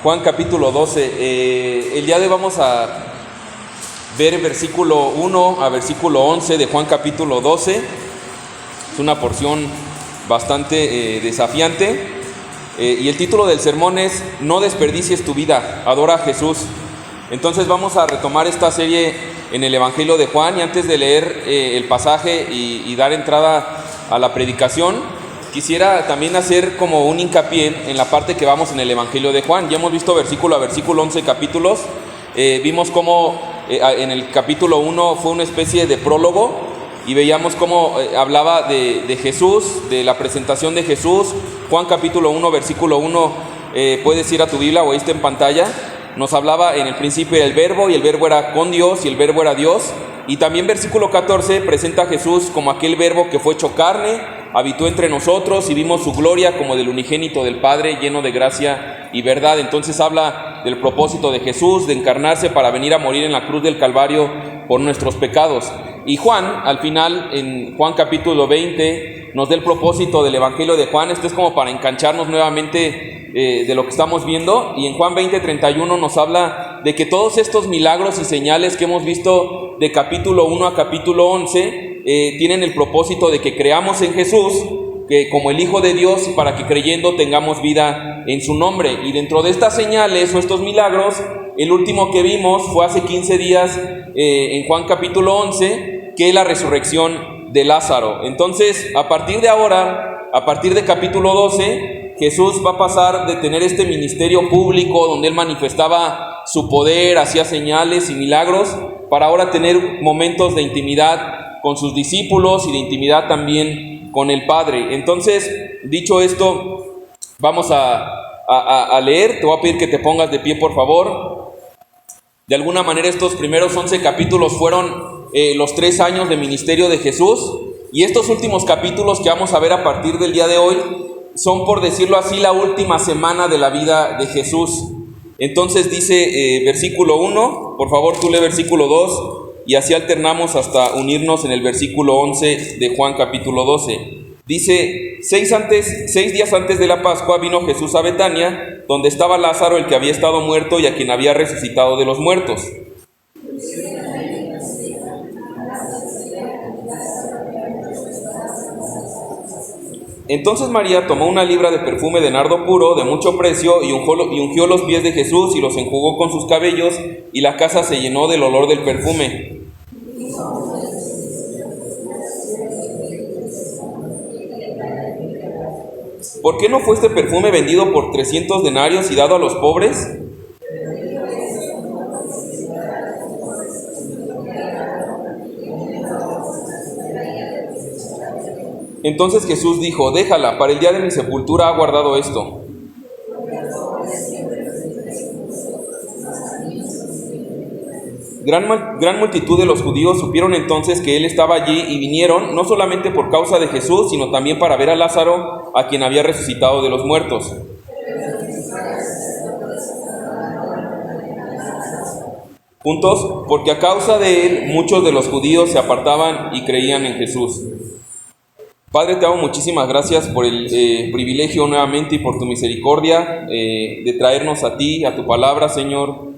Juan capítulo 12. El día de hoy vamos a ver versículo 1 a versículo 11 de Juan capítulo 12. Es una porción bastante desafiante. Y el título del sermón es No desperdicies tu vida, adora a Jesús. Entonces vamos a retomar esta serie en el Evangelio de Juan. Y antes de leer el pasaje y dar entrada a la predicación, quisiera también hacer como un hincapié en la parte que vamos en el Evangelio de Juan. Ya hemos visto versículo a versículo 11 capítulos. Vimos cómo en el capítulo 1 fue una especie de prólogo y veíamos cómo hablaba de Jesús, de la presentación de Jesús. Juan capítulo 1 versículo 1, puedes ir a tu Biblia o ahí está en pantalla. Nos hablaba en el principio del verbo y el verbo era con Dios y el verbo era Dios. Y también versículo 14 presenta a Jesús como aquel verbo que fue hecho carne, habitó entre nosotros y vimos su gloria como del unigénito del Padre, lleno de gracia y verdad. Entonces habla del propósito de Jesús, de encarnarse para venir a morir en la cruz del Calvario por nuestros pecados. Y Juan, al final, en Juan capítulo 20, nos da el propósito del Evangelio de Juan. Esto es como para engancharnos nuevamente de lo que estamos viendo. Y en Juan 20:31 nos habla de que todos estos milagros y señales que hemos visto de capítulo 1 a capítulo 11 tienen el propósito de que creamos en Jesús que como el Hijo de Dios, para que creyendo tengamos vida en su nombre. Y dentro de estas señales o estos milagros, el último que vimos fue hace 15 días en Juan capítulo 11, que es la resurrección de Lázaro. Entonces, a partir de ahora, a partir de capítulo 12, Jesús va a pasar de tener este ministerio público donde Él manifestaba su poder, hacía señales y milagros, para ahora tener momentos de intimidad con sus discípulos y de intimidad también con el Padre. Entonces, dicho esto, vamos a leer. Te voy a pedir que te pongas de pie, por favor. De alguna manera estos primeros 11 capítulos fueron los 3 años de ministerio de Jesús, y estos últimos capítulos que vamos a ver a partir del día de hoy son, por decirlo así, la última semana de la vida de Jesús. Entonces dice versículo 1, por favor tú lee versículo 2 y así alternamos hasta unirnos en el versículo 11 de Juan capítulo 12. Dice, 6 días antes de la Pascua vino Jesús a Betania, donde estaba Lázaro, el que había estado muerto y a quien había resucitado de los muertos. Entonces María tomó una libra de perfume de nardo puro, de mucho precio, y ungió los pies de Jesús y los enjugó con sus cabellos, y la casa se llenó del olor del perfume. ¿Por qué no fue este perfume vendido por 300 denarios y dado a los pobres? Entonces Jesús dijo, déjala, para el día de mi sepultura ha guardado esto. Gran multitud de los judíos supieron entonces que él estaba allí y vinieron, no solamente por causa de Jesús, sino también para ver a Lázaro, a quien había resucitado de los muertos. Juntos, porque a causa de él muchos de los judíos se apartaban y creían en Jesús. Padre, te amo, muchísimas gracias por el privilegio nuevamente y por tu misericordia de traernos a ti, a tu palabra, Señor,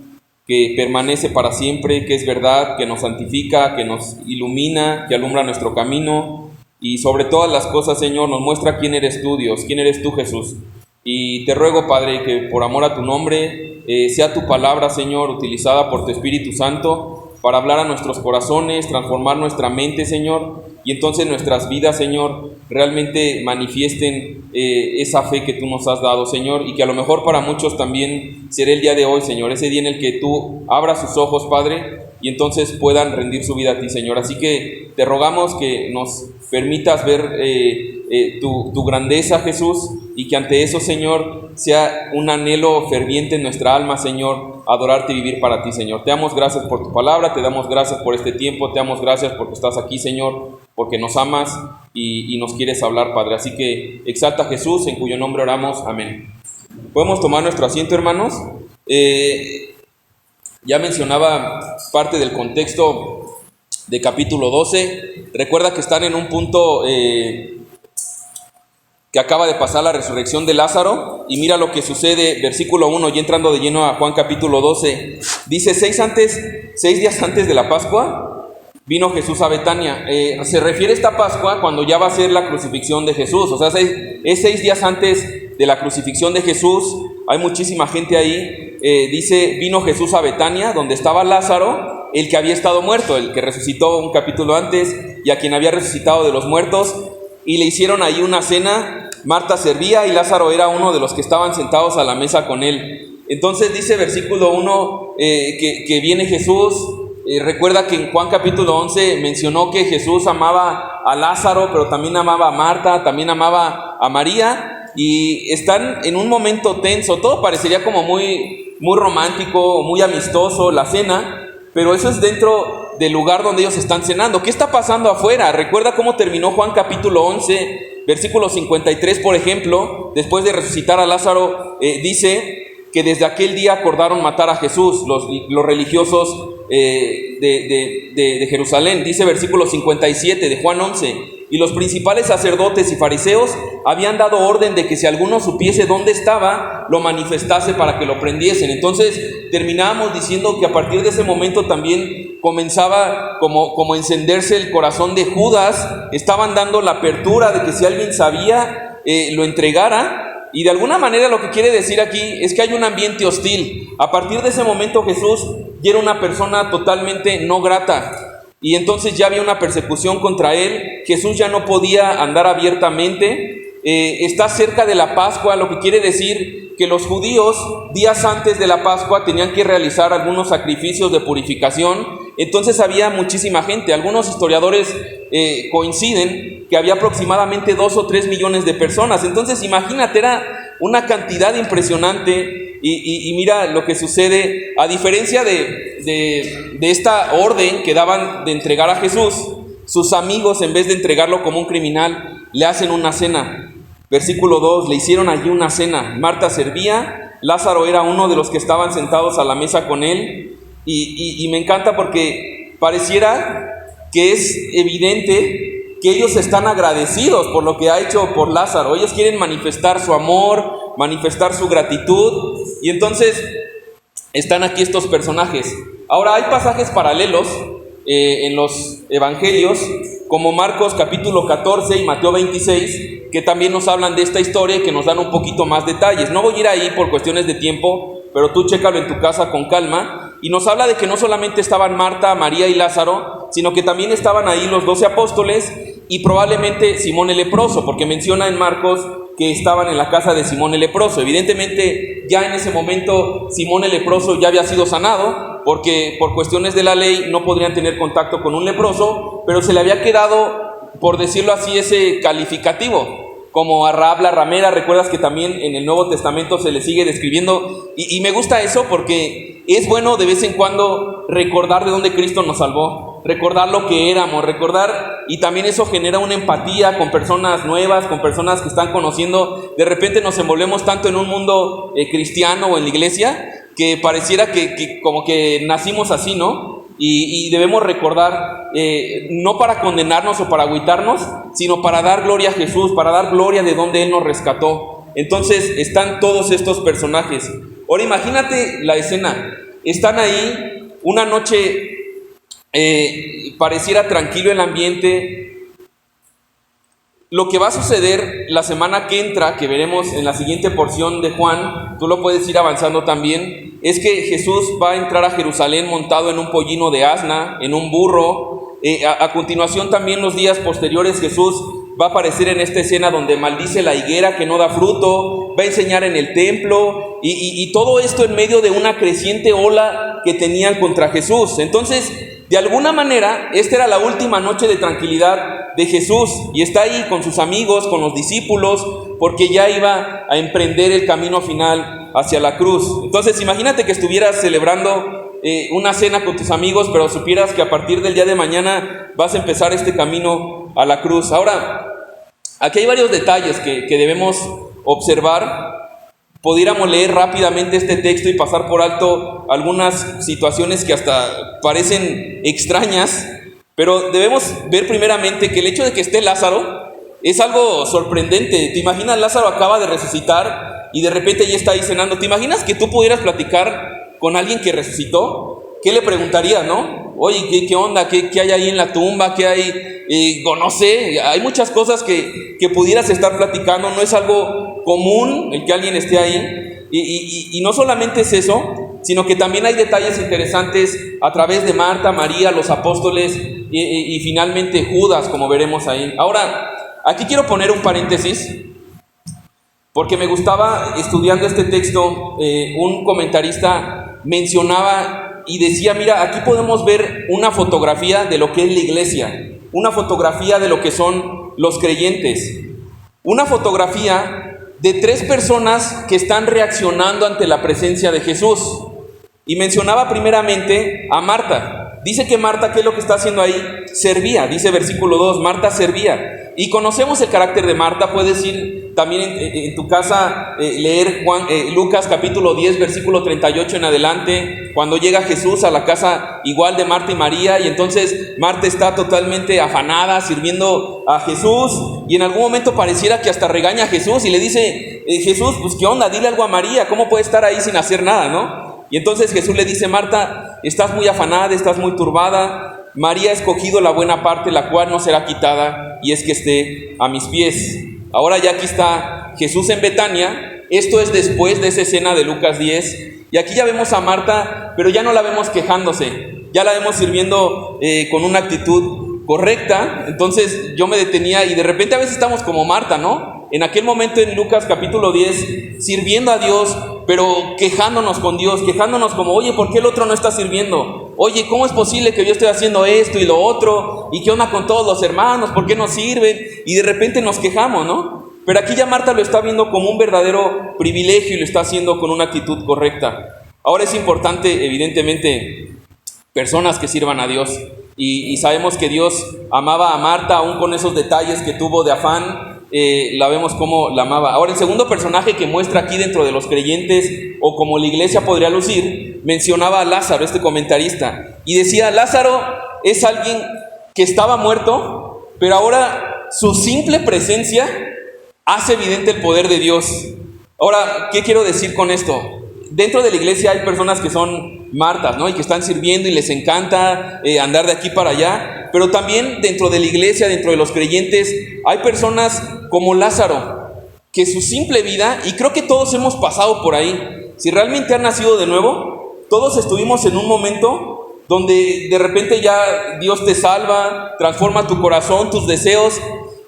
que permanece para siempre, que es verdad, que nos santifica, que nos ilumina, que alumbra nuestro camino y sobre todas las cosas, Señor, nos muestra quién eres tú, Dios, quién eres tú, Jesús. Y te ruego, Padre, que por amor a tu nombre sea tu palabra, Señor, utilizada por tu Espíritu Santo para hablar a nuestros corazones, transformar nuestra mente, Señor, y entonces nuestras vidas, Señor, realmente manifiesten esa fe que tú nos has dado, Señor, y que a lo mejor para muchos también será el día de hoy, Señor, ese día en el que tú abras sus ojos, Padre, y entonces puedan rendir su vida a ti, Señor. Así que te rogamos que nos permitas ver tu grandeza, Jesús, y que ante eso, Señor, sea un anhelo ferviente en nuestra alma, Señor, adorarte y vivir para ti, Señor. Te damos gracias por tu palabra, te damos gracias por este tiempo, te damos gracias porque estás aquí, Señor, porque nos amas y nos quieres hablar, Padre. Así que exalta a Jesús, en cuyo nombre oramos. Amén. ¿Podemos tomar nuestro asiento, hermanos? Ya mencionaba parte del contexto de capítulo 12. Recuerda que están en un punto que acaba de pasar la resurrección de Lázaro, y mira lo que sucede, versículo 1, ya entrando de lleno a Juan capítulo 12, dice, 6 días antes de la Pascua, vino Jesús a Betania. Se refiere a esta Pascua cuando ya va a ser la crucifixión de Jesús, o sea, es 6 días antes de la crucifixión de Jesús, hay muchísima gente ahí, dice, vino Jesús a Betania, donde estaba Lázaro, el que había estado muerto, el que resucitó un capítulo antes, y a quien había resucitado de los muertos, y le hicieron ahí una cena. Marta servía y Lázaro era uno de los que estaban sentados a la mesa con él. Entonces dice versículo 1 que viene Jesús. Recuerda que en Juan capítulo 11 mencionó que Jesús amaba a Lázaro, pero también amaba a Marta, también amaba a María, y están en un momento tenso. Todo parecería como muy romántico, muy amistoso la cena, pero eso es dentro del lugar donde ellos están cenando. ¿Qué está pasando afuera? Recuerda cómo terminó Juan capítulo 11, versículo 53, por ejemplo, después de resucitar a Lázaro, dice que desde aquel día acordaron matar a Jesús, los religiosos de Jerusalén. Dice versículo 57 de Juan 11, y los principales sacerdotes y fariseos habían dado orden de que si alguno supiese dónde estaba, lo manifestase para que lo prendiesen. Entonces terminábamos diciendo que a partir de ese momento también comenzaba como encenderse el corazón de Judas. Estaban dando la apertura de que si alguien sabía, lo entregara. Y de alguna manera lo que quiere decir aquí es que hay un ambiente hostil. A partir de ese momento Jesús ya era una persona totalmente no grata, y entonces ya había una persecución contra él. Jesús ya no podía andar abiertamente. Está cerca de la Pascua, lo que quiere decir que los judíos días antes de la Pascua tenían que realizar algunos sacrificios de purificación. Entonces había muchísima gente. Algunos historiadores coinciden que había aproximadamente 2 o 3 millones de personas. Entonces imagínate, era una cantidad impresionante. Y mira lo que sucede. A diferencia de esta orden que daban de entregar a Jesús, sus amigos, en vez de entregarlo como un criminal, le hacen una cena. Versículo 2, le hicieron allí una cena. Marta servía, Lázaro era uno de los que estaban sentados a la mesa con él. Y me encanta porque pareciera que es evidente que ellos están agradecidos por lo que ha hecho por Lázaro. Ellos quieren manifestar su amor, manifestar su gratitud, y entonces están aquí estos personajes. Ahora hay pasajes paralelos en los evangelios, como Marcos capítulo 14 y Mateo 26, que también nos hablan de esta historia y que nos dan un poquito más detalles. No voy a ir ahí por cuestiones de tiempo, pero tú chécalo en tu casa con calma. Y nos habla de que no solamente estaban Marta, María y Lázaro, sino que también estaban ahí los 12 apóstoles y probablemente Simón el leproso, porque menciona en Marcos que estaban en la casa de Simón el leproso. Evidentemente ya en ese momento Simón el leproso ya había sido sanado, porque por cuestiones de la ley no podrían tener contacto con un leproso, pero se le había quedado, por decirlo así, ese calificativo, como a Rahab la ramera. Recuerdas que también en el Nuevo Testamento se le sigue describiendo, y me gusta eso porque es bueno de vez en cuando recordar de dónde Cristo nos salvó, recordar lo que éramos, y también eso genera una empatía con personas nuevas, con personas que están conociendo. De repente nos envolvemos tanto en un mundo cristiano o en la iglesia que pareciera que como que nacimos así, ¿no? Y debemos recordar, no para condenarnos o para agüitarnos, sino para dar gloria a Jesús, para dar gloria de donde Él nos rescató. Entonces están todos estos personajes. Ahora imagínate la escena. Están ahí, una noche pareciera tranquilo el ambiente. Lo que va a suceder la semana que entra, que veremos en la siguiente porción de Juan, tú lo puedes ir avanzando también, es que Jesús va a entrar a Jerusalén montado en un pollino de asna, en un burro. A continuación también los días posteriores Jesús va a aparecer en esta escena donde maldice la higuera que no da fruto, va a enseñar en el templo, y todo esto en medio de una creciente ola que tenían contra Jesús. Entonces, de alguna manera, esta era la última noche de tranquilidad de Jesús, y está ahí con sus amigos, con los discípulos, porque ya iba a emprender el camino final hacia la cruz. Entonces, imagínate que estuvieras celebrando una cena con tus amigos, pero supieras que a partir del día de mañana vas a empezar este camino a la cruz. Ahora, aquí hay varios detalles que debemos observar. Pudiéramos leer rápidamente este texto y pasar por alto algunas situaciones que hasta parecen extrañas, pero debemos ver primeramente que el hecho de que esté Lázaro Es algo sorprendente. ¿Te imaginas? Lázaro acaba de resucitar y de repente ya está ahí cenando. ¿Te imaginas que tú pudieras platicar con alguien que resucitó? ¿Qué le preguntarías, no? Oye, ¿qué onda? ¿Qué hay ahí en la tumba? ¿Qué hay? No sé, hay muchas cosas que pudieras estar platicando. No es algo común el que alguien esté ahí. Y no solamente es eso, sino que también hay detalles interesantes a través de Marta, María, los apóstoles y finalmente Judas, como veremos ahí. Ahora, aquí quiero poner un paréntesis, porque me gustaba, estudiando este texto, un comentarista mencionaba y decía, mira, aquí podemos ver una fotografía de lo que es la iglesia, una fotografía de lo que son los creyentes, una fotografía de 3 personas que están reaccionando ante la presencia de Jesús. Y mencionaba primeramente a Marta. Dice que Marta, ¿qué es lo que está haciendo ahí? Servía, dice versículo 2, Marta servía. Y conocemos el carácter de Marta. Puedes ir también en tu casa, leer Lucas capítulo 10, versículo 38 en adelante, cuando llega Jesús a la casa igual de Marta y María, y entonces Marta está totalmente afanada sirviendo a Jesús, y en algún momento pareciera que hasta regaña a Jesús y le dice, Jesús, pues qué onda, dile algo a María, ¿cómo puede estar ahí sin hacer nada, no? Y entonces Jesús le dice, Marta, estás muy afanada, estás muy turbada, María ha escogido la buena parte, la cual no será quitada, y es que esté a mis pies. Ahora ya aquí está Jesús en Betania. Esto es después de esa escena de Lucas 10, y aquí ya vemos a Marta, pero ya no la vemos quejándose, ya la vemos sirviendo con una actitud correcta. Entonces yo me detenía y de repente a veces estamos como Marta, ¿no? En aquel momento en Lucas capítulo 10, sirviendo a Dios, pero quejándonos con Dios, quejándonos como, oye, ¿por qué el otro no está sirviendo? Oye, ¿cómo es posible que yo esté haciendo esto y lo otro? ¿Y qué onda con todos los hermanos? ¿Por qué no sirven? Y de repente nos quejamos, ¿no? Pero aquí ya Marta lo está viendo como un verdadero privilegio y lo está haciendo con una actitud correcta. Ahora es importante, evidentemente, personas que sirvan a Dios. Y sabemos que Dios amaba a Marta, aún con esos detalles que tuvo de afán. La vemos como la amaba. Ahora, el segundo personaje que muestra aquí dentro de los creyentes, o como la iglesia podría lucir, mencionaba a Lázaro, este comentarista, y decía, Lázaro es alguien que estaba muerto, pero ahora su simple presencia hace evidente el poder de Dios. Ahora, ¿qué quiero decir con esto? Dentro de la iglesia hay personas que son Martas, ¿no? Y que están sirviendo y les encanta andar de aquí para allá. Pero también dentro de la iglesia, dentro de los creyentes, hay personas como Lázaro, que su simple vida, y creo que todos hemos pasado por ahí, si realmente han nacido de nuevo, todos estuvimos en un momento donde de repente ya Dios te salva, transforma tu corazón, tus deseos,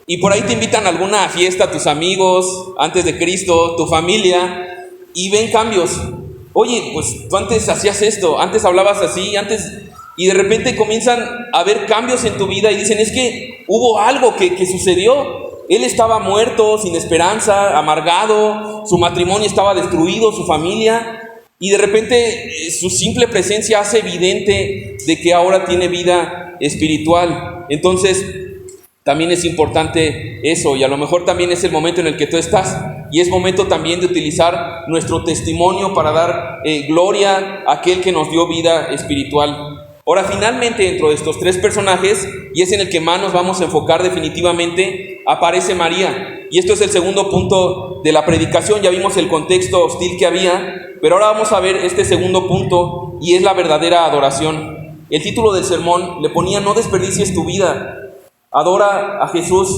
y por ahí te invitan a alguna fiesta, tus amigos, antes de Cristo, tu familia, y ven cambios. Oye, pues tú antes hacías esto, antes hablabas así, y de repente comienzan a haber cambios en tu vida y dicen, es que hubo algo que sucedió. Él estaba muerto, sin esperanza, amargado, su matrimonio estaba destruido, su familia, y de repente su simple presencia hace evidente de que ahora tiene vida espiritual. Entonces, también es importante eso, y a lo mejor también es el momento en el que tú estás, y es momento también de utilizar nuestro testimonio para dar gloria a aquel que nos dio vida espiritual. Ahora, finalmente, dentro de estos 3 personajes, y es en el que más nos vamos a enfocar definitivamente, aparece María. Y esto es el segundo punto de la predicación. Ya vimos el contexto hostil que había, pero ahora vamos a ver este segundo punto, y es la verdadera adoración. El título del sermón le ponía, no desperdicies tu vida, adora a Jesús.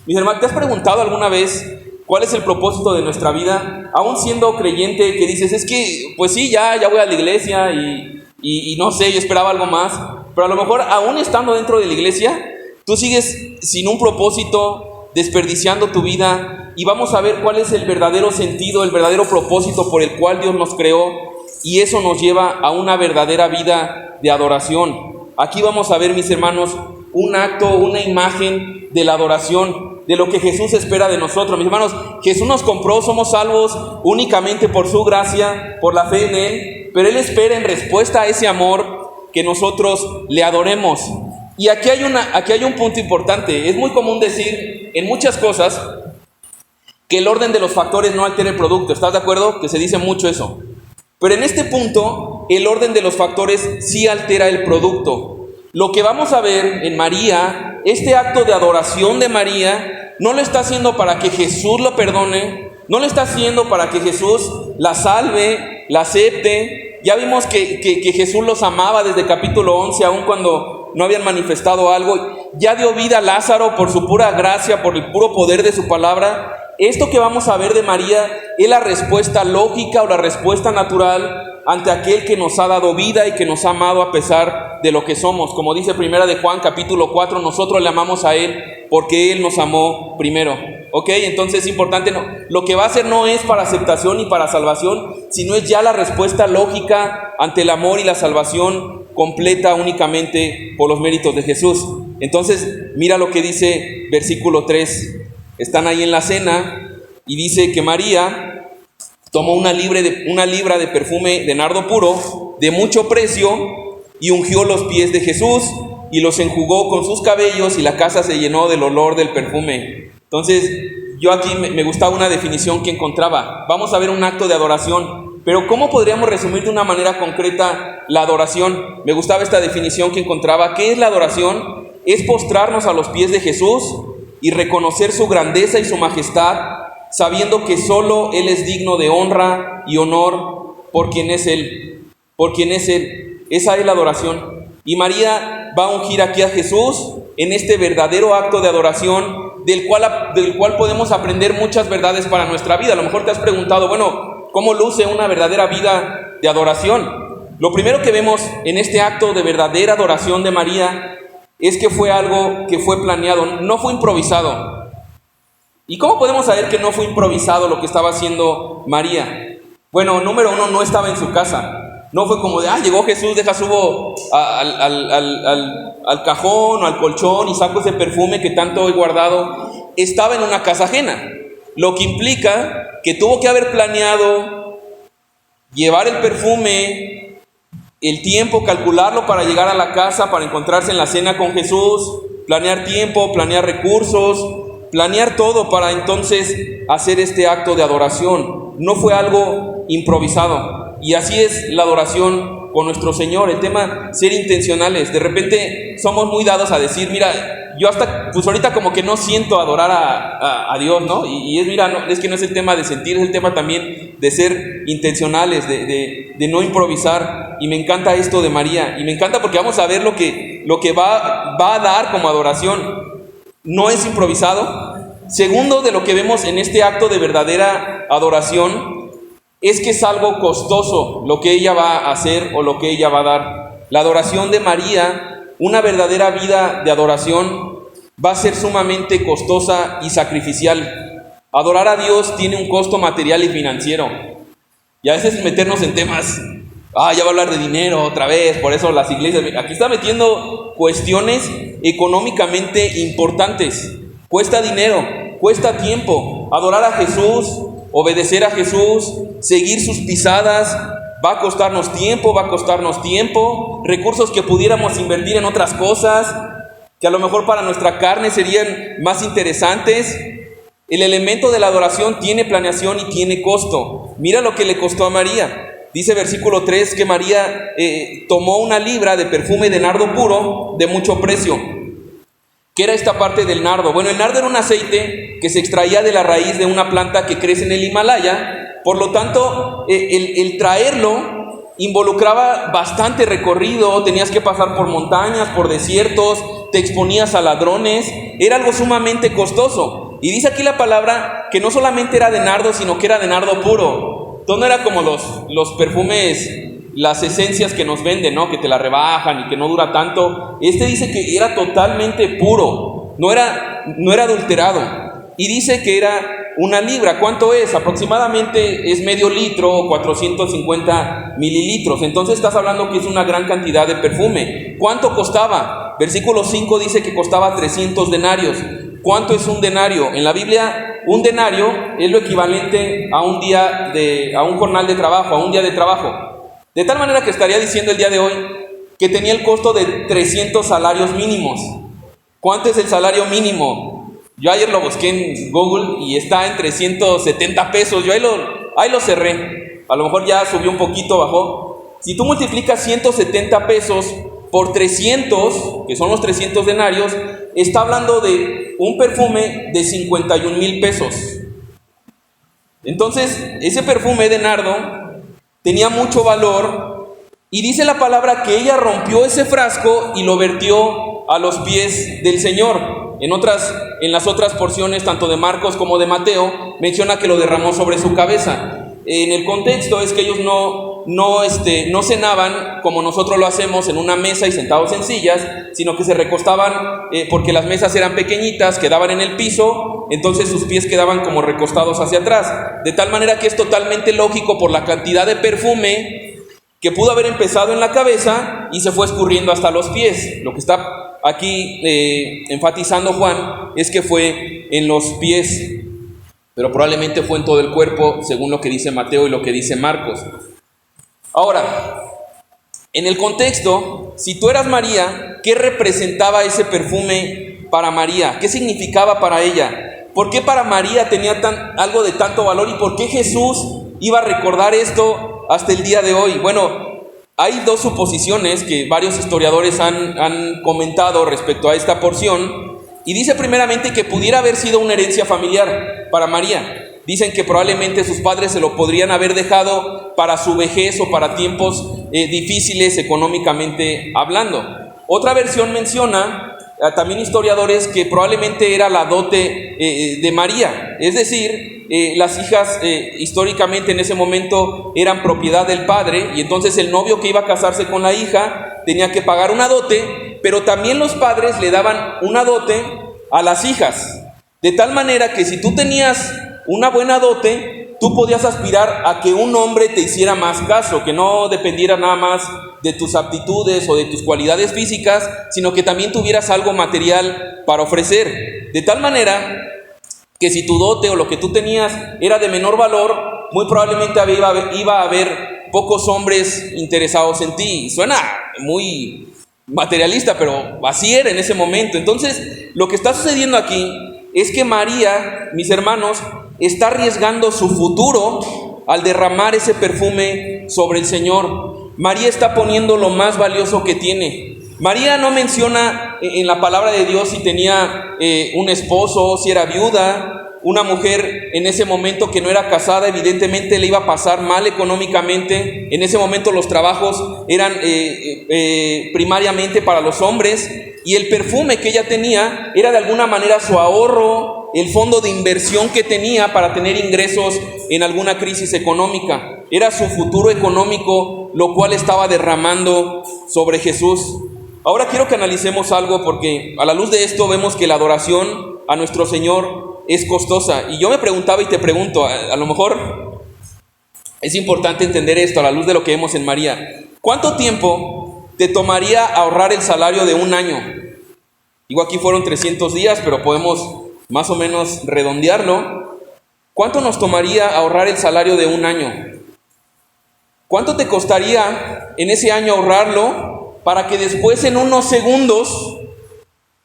Mis hermanos, ¿te has preguntado alguna vez cuál es el propósito de nuestra vida? Aún siendo creyente, que dices, es que, pues sí, ya voy a la iglesia y no sé, yo esperaba algo más. Pero a lo mejor, aún estando dentro de la iglesia, tú sigues sin un propósito, desperdiciando tu vida. Y vamos a ver cuál es el verdadero sentido, el verdadero propósito por el cual Dios nos creó. Y eso nos lleva a una verdadera vida de adoración. Aquí vamos a ver, mis hermanos, un acto, una imagen de la adoración, de lo que Jesús espera de nosotros. Mis hermanos, Jesús nos compró, somos salvos únicamente por su gracia, por la fe en Él, pero Él espera en respuesta a ese amor que nosotros le adoremos. Y aquí hay un punto importante. Es muy común decir en muchas cosas que el orden de los factores no altera el producto. ¿Estás de acuerdo? Que se dice mucho eso. Pero en este punto, el orden de los factores sí altera el producto. Lo que vamos a ver en María, este acto de adoración de María, no lo está haciendo para que Jesús lo perdone, no lo está haciendo para que Jesús la salve, la acepte. Ya vimos que Jesús los amaba desde capítulo 11, aun cuando no habían manifestado algo. Ya dio vida a Lázaro por su pura gracia, por el puro poder de su palabra. Esto que vamos a ver de María es la respuesta lógica o la respuesta natural ante aquel que nos ha dado vida y que nos ha amado a pesar de lo que somos. Como dice Primera de Juan capítulo 4, nosotros le amamos a Él porque Él nos amó primero. ¿Ok? Entonces es importante, lo que va a hacer no es para aceptación ni para salvación, sino es ya la respuesta lógica ante el amor y la salvación completa únicamente por los méritos de Jesús. Entonces, mira lo que dice versículo 3. Están ahí en la cena y dice que María tomó una libra de perfume de nardo puro, de mucho precio, y ungió los pies de Jesús y los enjugó con sus cabellos, y la casa se llenó del olor del perfume. Entonces, yo aquí me gustaba una definición que encontraba. Vamos a ver un acto de adoración, pero ¿cómo podríamos resumir de una manera concreta la adoración? Me gustaba esta definición que encontraba. ¿Qué es la adoración? Es postrarnos a los pies de Jesús y reconocer su grandeza y su majestad, sabiendo que solo Él es digno de honra y honor por quien es Él. Por quien es Él. Esa es la adoración. Y María va a ungir aquí a Jesús en este verdadero acto de adoración, del cual podemos aprender muchas verdades para nuestra vida. A lo mejor te has preguntado, bueno, ¿cómo luce una verdadera vida de adoración? Lo primero que vemos en este acto de verdadera adoración de María es que fue algo que fue planeado, no fue improvisado. ¿Y cómo podemos saber que no fue improvisado lo que estaba haciendo María? Bueno, número uno, no estaba en su casa. No fue como de, llegó Jesús, subo al cajón o al colchón y saco ese perfume que tanto he guardado. Estaba en una casa ajena, lo que implica que tuvo que haber planeado llevar el perfume, el tiempo, calcularlo para llegar a la casa, para encontrarse en la cena con Jesús, planear tiempo, planear recursos, planear todo para entonces hacer este acto de adoración. No fue algo improvisado. Y así es la adoración con nuestro Señor, el tema ser intencionales. De repente somos muy dados a decir, mira, yo hasta, pues ahorita como que no siento adorar a Dios, ¿no? Y es, mira, no, es que no es el tema de sentir, es el tema también de ser intencionales, de no improvisar. Y me encanta esto de María, y me encanta porque vamos a ver lo que va a dar como adoración. No es improvisado. Segundo, de lo que vemos en este acto de verdadera adoración, es que es algo costoso lo que ella va a hacer o lo que ella va a dar. La adoración de María, una verdadera vida de adoración, va a ser sumamente costosa y sacrificial. Adorar a Dios tiene un costo material y financiero. Y a veces meternos en temas, ya va a hablar de dinero otra vez, por eso las iglesias, aquí está metiendo cuestiones económicamente importantes. Cuesta dinero, cuesta tiempo. Adorar a Jesús, obedecer a Jesús, seguir sus pisadas, va a costarnos tiempo, recursos que pudiéramos invertir en otras cosas, que a lo mejor para nuestra carne serían más interesantes. El elemento de la adoración tiene planeación y tiene costo. Mira lo que le costó a María. Dice versículo 3 que María tomó una libra de perfume de nardo puro de mucho precio. ¿Qué era esta parte del nardo? Bueno, el nardo era un aceite que se extraía de la raíz de una planta que crece en el Himalaya. Por lo tanto, el traerlo involucraba bastante recorrido. Tenías que pasar por montañas, por desiertos, te exponías a ladrones. Era algo sumamente costoso. Y dice aquí la palabra que no solamente era de nardo, sino que era de nardo puro. Entonces no era como los perfumes, las esencias que nos venden, ¿no? Que te la rebajan y que no dura tanto. Este dice que era totalmente puro, no era adulterado. Y dice que era una libra. ¿Cuánto es? Aproximadamente es medio litro, 450 mililitros. Entonces estás hablando que es una gran cantidad de perfume. ¿Cuánto costaba? Versículo 5 dice que costaba 300 denarios. ¿Cuánto es un denario? En la Biblia, un denario es lo equivalente a un jornal de trabajo, a un día de trabajo. De tal manera que estaría diciendo el día de hoy que tenía el costo de 300 salarios mínimos. ¿Cuánto es el salario mínimo? Yo ayer lo busqué en Google y está en 370 pesos. Yo ahí lo cerré. A lo mejor ya subió un poquito, bajó. Si tú multiplicas 170 pesos por 300, que son los 300 denarios, está hablando de un perfume de 51,000 pesos. Entonces, ese perfume de nardo tenía mucho valor, y dice la palabra que ella rompió ese frasco y lo vertió a los pies del Señor. En las otras porciones, tanto de Marcos como de Mateo, menciona que lo derramó sobre su cabeza. En el contexto es que ellos no cenaban como nosotros lo hacemos en una mesa y sentados en sillas, sino que se recostaban porque las mesas eran pequeñitas, quedaban en el piso, entonces sus pies quedaban como recostados hacia atrás, de tal manera que es totalmente lógico por la cantidad de perfume que pudo haber empezado en la cabeza y se fue escurriendo hasta los pies. Lo que está aquí enfatizando Juan es que fue en los pies, pero probablemente fue en todo el cuerpo, según lo que dice Mateo y lo que dice Marcos. Ahora, en el contexto, si tú eras María, ¿qué representaba ese perfume para María? ¿Qué significaba para ella? ¿Por qué para María tenía algo de tanto valor? ¿Y por qué Jesús iba a recordar esto hasta el día de hoy? Bueno, hay dos suposiciones que varios historiadores han comentado respecto a esta porción. Y dice primeramente que pudiera haber sido una herencia familiar para María. Dicen que probablemente sus padres se lo podrían haber dejado para su vejez o para tiempos difíciles económicamente hablando. Otra versión menciona, también historiadores, que probablemente era la dote de María. Es decir, las hijas históricamente en ese momento eran propiedad del padre, y entonces el novio que iba a casarse con la hija tenía que pagar una dote, pero también los padres le daban una dote a las hijas. De tal manera que si tú tenías una buena dote, tú podías aspirar a que un hombre te hiciera más caso, que no dependiera nada más de tus aptitudes o de tus cualidades físicas, sino que también tuvieras algo material para ofrecer. De tal manera que si tu dote o lo que tú tenías era de menor valor, muy probablemente iba a haber pocos hombres interesados en ti. Suena muy materialista, pero así era en ese momento. Entonces, lo que está sucediendo aquí es que María, mis hermanos, está arriesgando su futuro al derramar ese perfume sobre el Señor. María está poniendo lo más valioso que tiene. María no menciona en la palabra de Dios si tenía un esposo, si era viuda. Una mujer en ese momento que no era casada, evidentemente le iba a pasar mal económicamente. En ese momento los trabajos eran primariamente para los hombres, y el perfume que ella tenía era de alguna manera su ahorro, el fondo de inversión que tenía para tener ingresos en alguna crisis económica. Era su futuro económico, lo cual estaba derramando sobre Jesús. Ahora quiero que analicemos algo, porque a la luz de esto vemos que la adoración a nuestro Señor es costosa. Y yo me preguntaba y te pregunto, a lo mejor es importante entender esto a la luz de lo que vemos en María. ¿Cuánto tiempo te tomaría ahorrar el salario de un año? Digo, aquí fueron 300 días, pero podemos más o menos redondearlo. ¿Cuánto nos tomaría ahorrar el salario de un año? ¿Cuánto te costaría en ese año ahorrarlo para que después en unos segundos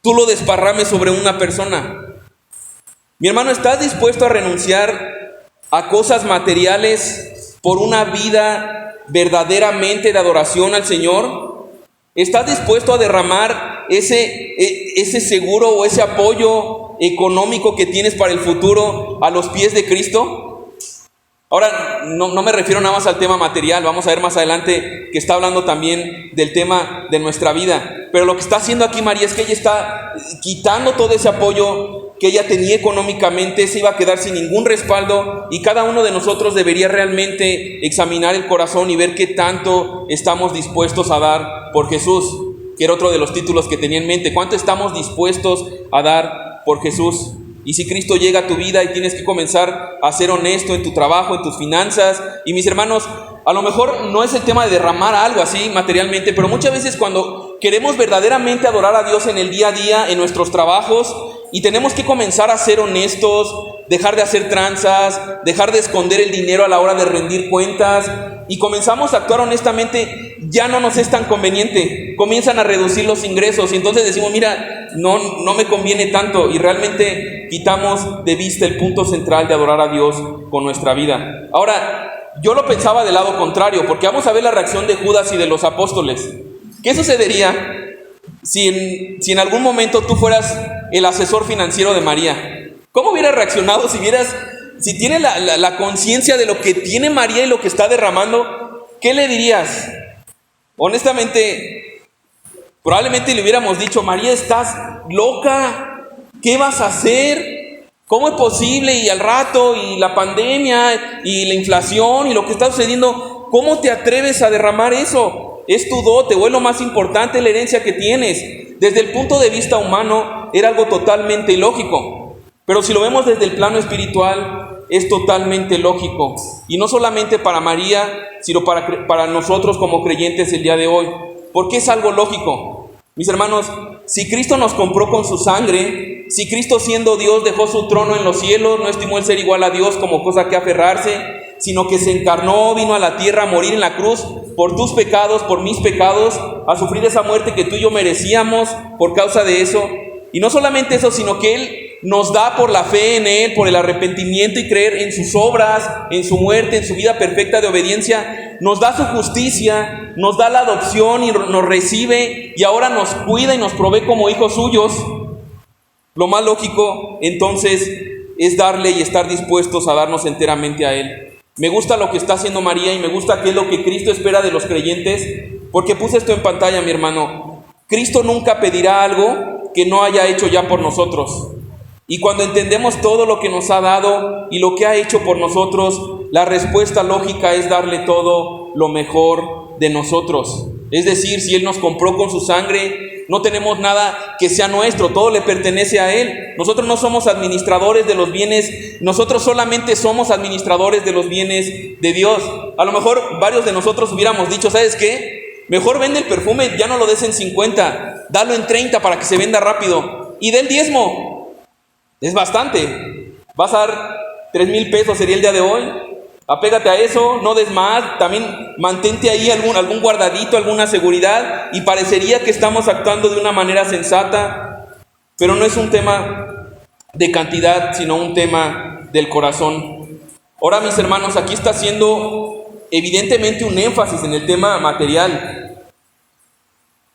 tú lo desparrames sobre una persona? Mi hermano, ¿estás dispuesto a renunciar a cosas materiales por una vida verdaderamente de adoración al Señor? ¿Estás dispuesto a derramar ese seguro o ese apoyo económico que tienes para el futuro a los pies de Cristo? Ahora, no me refiero nada más al tema material, vamos a ver más adelante que está hablando también del tema de nuestra vida. Pero lo que está haciendo aquí María es que ella está quitando todo ese apoyo que ella tenía económicamente, se iba a quedar sin ningún respaldo, y cada uno de nosotros debería realmente examinar el corazón y ver qué tanto estamos dispuestos a dar por Jesús, que era otro de los títulos que tenía en mente. ¿Cuánto estamos dispuestos a dar por Jesús? Y si Cristo llega a tu vida y tienes que comenzar a ser honesto en tu trabajo, en tus finanzas. Y mis hermanos, a lo mejor no es el tema de derramar algo así materialmente, pero muchas veces cuando queremos verdaderamente adorar a Dios en el día a día, en nuestros trabajos, y tenemos que comenzar a ser honestos, dejar de hacer tranzas, dejar de esconder el dinero a la hora de rendir cuentas, y comenzamos a actuar honestamente, ya no nos es tan conveniente. Comienzan a reducir los ingresos y entonces decimos, mira, no me conviene tanto, y realmente quitamos de vista el punto central de adorar a Dios con nuestra vida. Ahora, yo lo pensaba del lado contrario, porque vamos a ver la reacción de Judas y de los apóstoles. ¿Qué sucedería si en algún momento tú fueras el asesor financiero de María? ¿Cómo hubieras reaccionado si tienes la conciencia de lo que tiene María y lo que está derramando? ¿Qué le dirías? Honestamente, probablemente le hubiéramos dicho: María, estás loca, ¿qué vas a hacer? ¿Cómo es posible? Y al rato, y la pandemia, y la inflación, y lo que está sucediendo, ¿cómo te atreves a derramar eso? Es tu dote, o es lo más importante, la herencia que tienes. Desde el punto de vista humano, era algo totalmente ilógico. Pero si lo vemos desde el plano espiritual, es totalmente lógico. Y no solamente para María, sino para nosotros como creyentes el día de hoy. ¿Por qué es algo lógico? Mis hermanos, si Cristo nos compró con su sangre, si Cristo siendo Dios dejó su trono en los cielos, no estimó el ser igual a Dios como cosa que aferrarse, sino que se encarnó, vino a la tierra a morir en la cruz por tus pecados, por mis pecados, a sufrir esa muerte que tú y yo merecíamos por causa de eso. Y no solamente eso, sino que Él nos da por la fe en Él, por el arrepentimiento y creer en sus obras, en su muerte, en su vida perfecta de obediencia, nos da su justicia, nos da la adopción y nos recibe, y ahora nos cuida y nos provee como hijos suyos. Lo más lógico entonces es darle y estar dispuestos a darnos enteramente a Él. Me gusta lo que está haciendo María y me gusta qué es lo que Cristo espera de los creyentes, porque puse esto en pantalla, mi hermano. Cristo nunca pedirá algo que no haya hecho ya por nosotros. Y cuando entendemos todo lo que nos ha dado y lo que ha hecho por nosotros, la respuesta lógica es darle todo lo mejor de nosotros. Es decir, si Él nos compró con su sangre, no tenemos nada que sea nuestro, todo le pertenece a Él. Nosotros no somos administradores de los bienes, nosotros solamente somos administradores de los bienes de Dios. A lo mejor varios de nosotros hubiéramos dicho: ¿sabes qué? Mejor vende el perfume, ya no lo des en 50, dalo en 30 para que se venda rápido. Y del diezmo. Es bastante. Vas a dar 3,000 pesos, sería el día de hoy. Apégate a eso, no des más. También mantente ahí algún guardadito, alguna seguridad. Y parecería que estamos actuando de una manera sensata. Pero no es un tema de cantidad, sino un tema del corazón. Ahora, mis hermanos, aquí está haciendo evidentemente un énfasis en el tema material.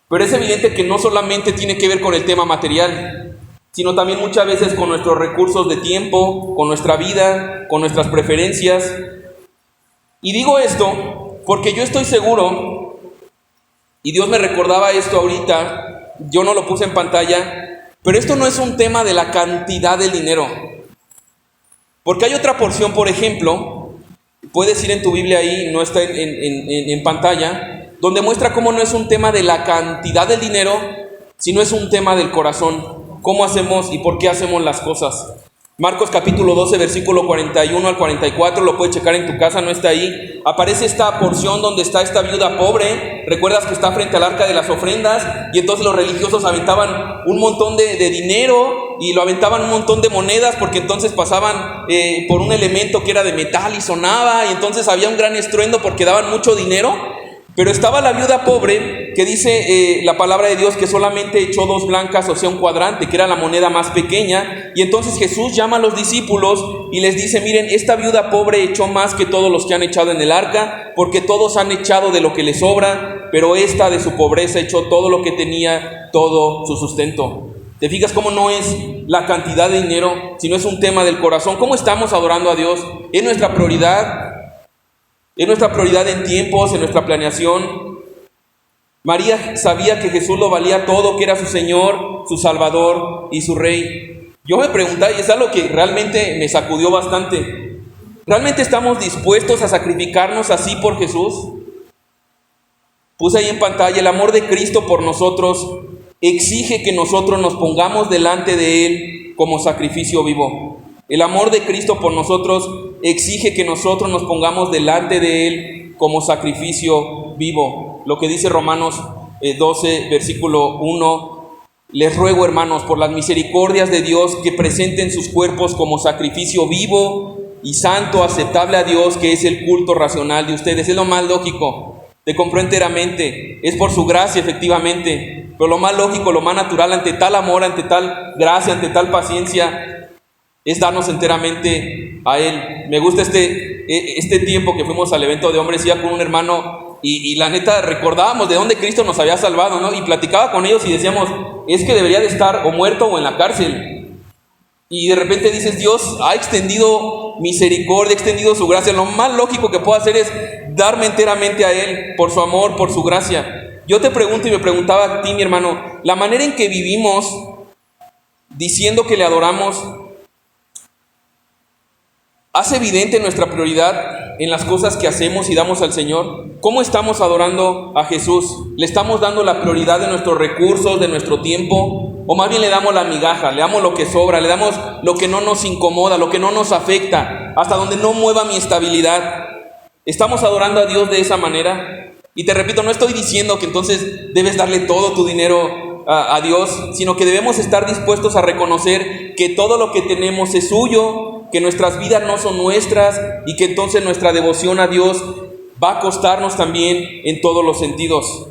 Pero es evidente que no solamente tiene que ver con el tema material, sino también muchas veces con nuestros recursos de tiempo, con nuestra vida, con nuestras preferencias. Y digo esto porque yo estoy seguro, y Dios me recordaba esto ahorita, yo no lo puse en pantalla, pero esto no es un tema de la cantidad del dinero. Porque hay otra porción, por ejemplo, puedes ir en tu Biblia ahí, no está en pantalla, donde muestra cómo no es un tema de la cantidad del dinero, sino es un tema del corazón. ¿Cómo hacemos y por qué hacemos las cosas? Marcos capítulo 12, versículo 41 al 44, lo puedes checar en tu casa, no está ahí. Aparece esta porción donde está esta viuda pobre. Recuerdas que está frente al arca de las ofrendas, y entonces los religiosos aventaban un montón de dinero y lo aventaban un montón de monedas, porque entonces pasaban por un elemento que era de metal y sonaba, y entonces había un gran estruendo porque daban mucho dinero. Pero estaba la viuda pobre, que dice la palabra de Dios que solamente echó 2 blancas, o sea, un cuadrante, que era la moneda más pequeña. Y entonces Jesús llama a los discípulos y les dice: miren, esta viuda pobre echó más que todos los que han echado en el arca, porque todos han echado de lo que les sobra, pero esta de su pobreza echó todo lo que tenía, todo su sustento. ¿Te fijas cómo no es la cantidad de dinero, sino es un tema del corazón? ¿Cómo estamos adorando a Dios? ¿Es nuestra prioridad? ¿Es nuestra prioridad en tiempos, en nuestra planeación? María sabía que Jesús lo valía todo, que era su Señor, su Salvador y su Rey. Yo me preguntaba, y es algo que realmente me sacudió bastante: ¿realmente estamos dispuestos a sacrificarnos así por Jesús? Puse ahí en pantalla: el amor de Cristo por nosotros exige que nosotros nos pongamos delante de Él como sacrificio vivo. El amor de Cristo por nosotros exige que nosotros nos pongamos delante de Él como sacrificio vivo. Lo que dice Romanos 12, versículo 1: les ruego, hermanos, por las misericordias de Dios, que presenten sus cuerpos como sacrificio vivo y santo, aceptable a Dios, que es el culto racional de ustedes. Es lo más lógico. Te compró enteramente, es por su gracia, efectivamente, pero lo más lógico, lo más natural ante tal amor, ante tal gracia, ante tal paciencia, es darnos enteramente a Él. Me gusta este tiempo que fuimos al evento de hombres. Iba con un hermano y la neta recordábamos de dónde Cristo nos había salvado, ¿no? Y platicaba con ellos y decíamos, es que debería de estar o muerto o en la cárcel. Y de repente dices, Dios ha extendido misericordia, ha extendido su gracia. Lo más lógico que puedo hacer es darme enteramente a Él por su amor, por su gracia. Yo te pregunto y me preguntaba a ti, mi hermano, la manera en que vivimos diciendo que le adoramos, ¿hace evidente nuestra prioridad en las cosas que hacemos y damos al Señor? ¿Cómo estamos adorando a Jesús? ¿Le estamos dando la prioridad de nuestros recursos, de nuestro tiempo? ¿O más bien le damos la migaja, le damos lo que sobra, le damos lo que no nos incomoda, lo que no nos afecta, hasta donde no mueva mi estabilidad? ¿Estamos adorando a Dios de esa manera? Y te repito, no estoy diciendo que entonces debes darle todo tu dinero a Dios, sino que debemos estar dispuestos a reconocer que todo lo que tenemos es suyo, que nuestras vidas no son nuestras y que entonces nuestra devoción a Dios va a costarnos también en todos los sentidos.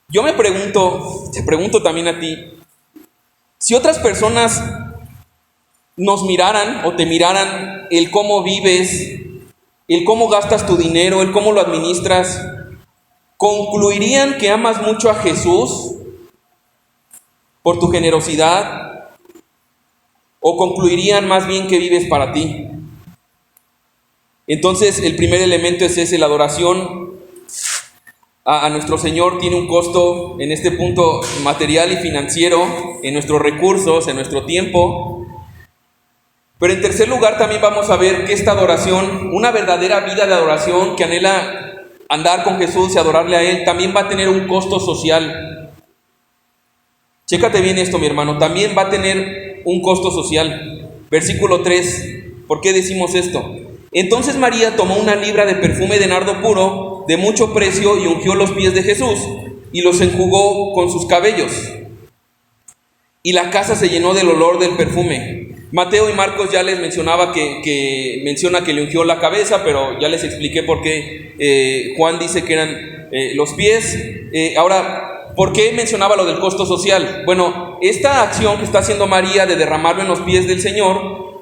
Yo me pregunto, te pregunto también a ti, si otras personas nos miraran o te miraran el cómo vives, el cómo gastas tu dinero, el cómo lo administras, ¿concluirían que amas mucho a Jesús por tu generosidad? ¿O concluirían más bien que vives para ti? Entonces, el primer elemento es ese, la adoración a nuestro Señor tiene un costo en este punto material y financiero, en nuestros recursos, en nuestro tiempo. Pero en tercer lugar también vamos a ver que esta adoración, una verdadera vida de adoración que anhela andar con Jesús y adorarle a Él, también va a tener un costo social. Chécate bien esto, mi hermano, también va a tener un costo social. Versículo 3, ¿por qué decimos esto? Entonces María tomó una libra de perfume de nardo puro, de mucho precio, y ungió los pies de Jesús, y los enjugó con sus cabellos. Y la casa se llenó del olor del perfume. Mateo y Marcos ya les mencionaba menciona que le ungió la cabeza, pero ya les expliqué por qué Juan dice que eran los pies. Ahora, ¿por qué mencionaba lo del costo social? Bueno, esta acción que está haciendo María de derramarlo en los pies del Señor,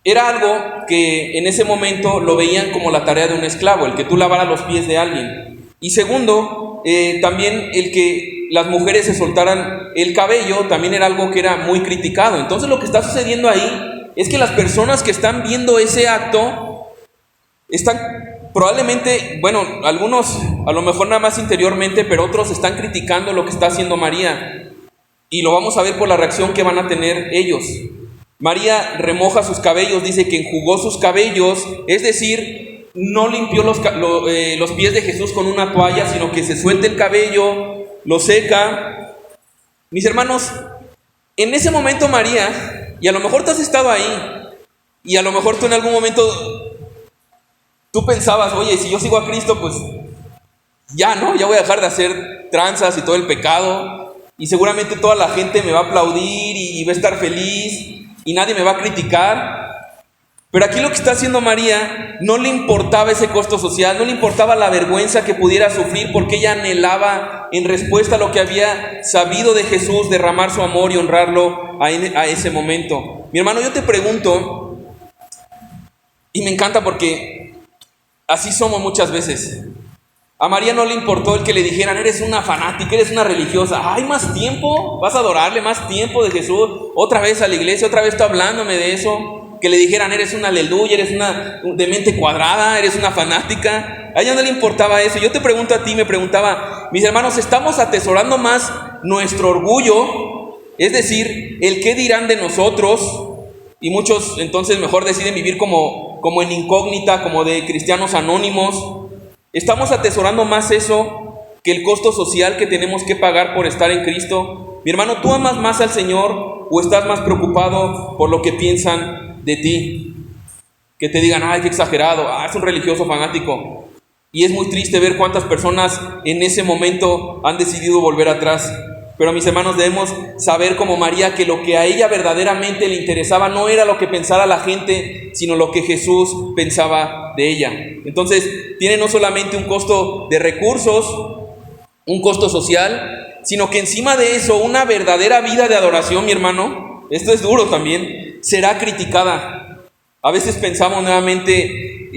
era algo que en ese momento lo veían como la tarea de un esclavo, el que tú lavaras los pies de alguien. Y segundo, también el que las mujeres se soltaran el cabello también era algo que era muy criticado. Entonces lo que está sucediendo ahí es que las personas que están viendo ese acto están probablemente, bueno, algunos a lo mejor nada más interiormente, pero otros están criticando lo que está haciendo María. Y lo vamos a ver por la reacción que van a tener ellos. María remoja sus cabellos, dice que enjugó sus cabellos, es decir, no limpió los pies de Jesús con una toalla, sino que se suelta el cabello, lo seca. Mis hermanos, en ese momento María, y a lo mejor tú has estado ahí, y a lo mejor tú en algún momento, tú pensabas, oye, si yo sigo a Cristo, pues ya voy a dejar de hacer tranzas y todo el pecado, y seguramente toda la gente me va a aplaudir y va a estar feliz, y nadie me va a criticar. Pero aquí lo que está haciendo María, no le importaba ese costo social, no le importaba la vergüenza que pudiera sufrir, porque ella anhelaba, en respuesta a lo que había sabido de Jesús, derramar su amor y honrarlo a ese momento. Mi hermano, yo te pregunto, y me encanta porque así somos muchas veces. A María no le importó el que le dijeran, eres una fanática, eres una religiosa. ¿Hay más tiempo? ¿Vas a adorarle más tiempo de Jesús? Otra vez a la iglesia, otra vez está hablándome de eso. Que le dijeran, eres una aleluya, eres una de mente cuadrada, eres una fanática. A ella no le importaba eso. Yo te pregunto a ti, me preguntaba, mis hermanos, ¿estamos atesorando más nuestro orgullo? Es decir, el qué dirán de nosotros. Y muchos entonces mejor deciden vivir como en incógnita, como de cristianos anónimos. ¿Estamos atesorando más eso que el costo social que tenemos que pagar por estar en Cristo? Mi hermano, ¿tú amas más al Señor o estás más preocupado por lo que piensan de ti? Que te digan, ay, qué exagerado, es un religioso fanático. Y es muy triste ver cuántas personas en ese momento han decidido volver atrás. Pero mis hermanos, debemos saber como María que lo que a ella verdaderamente le interesaba no era lo que pensara la gente, sino lo que Jesús pensaba de ella. Entonces, tiene no solamente un costo de recursos, un costo social, sino que encima de eso, una verdadera vida de adoración, mi hermano, esto es duro también, será criticada. A veces pensamos nuevamente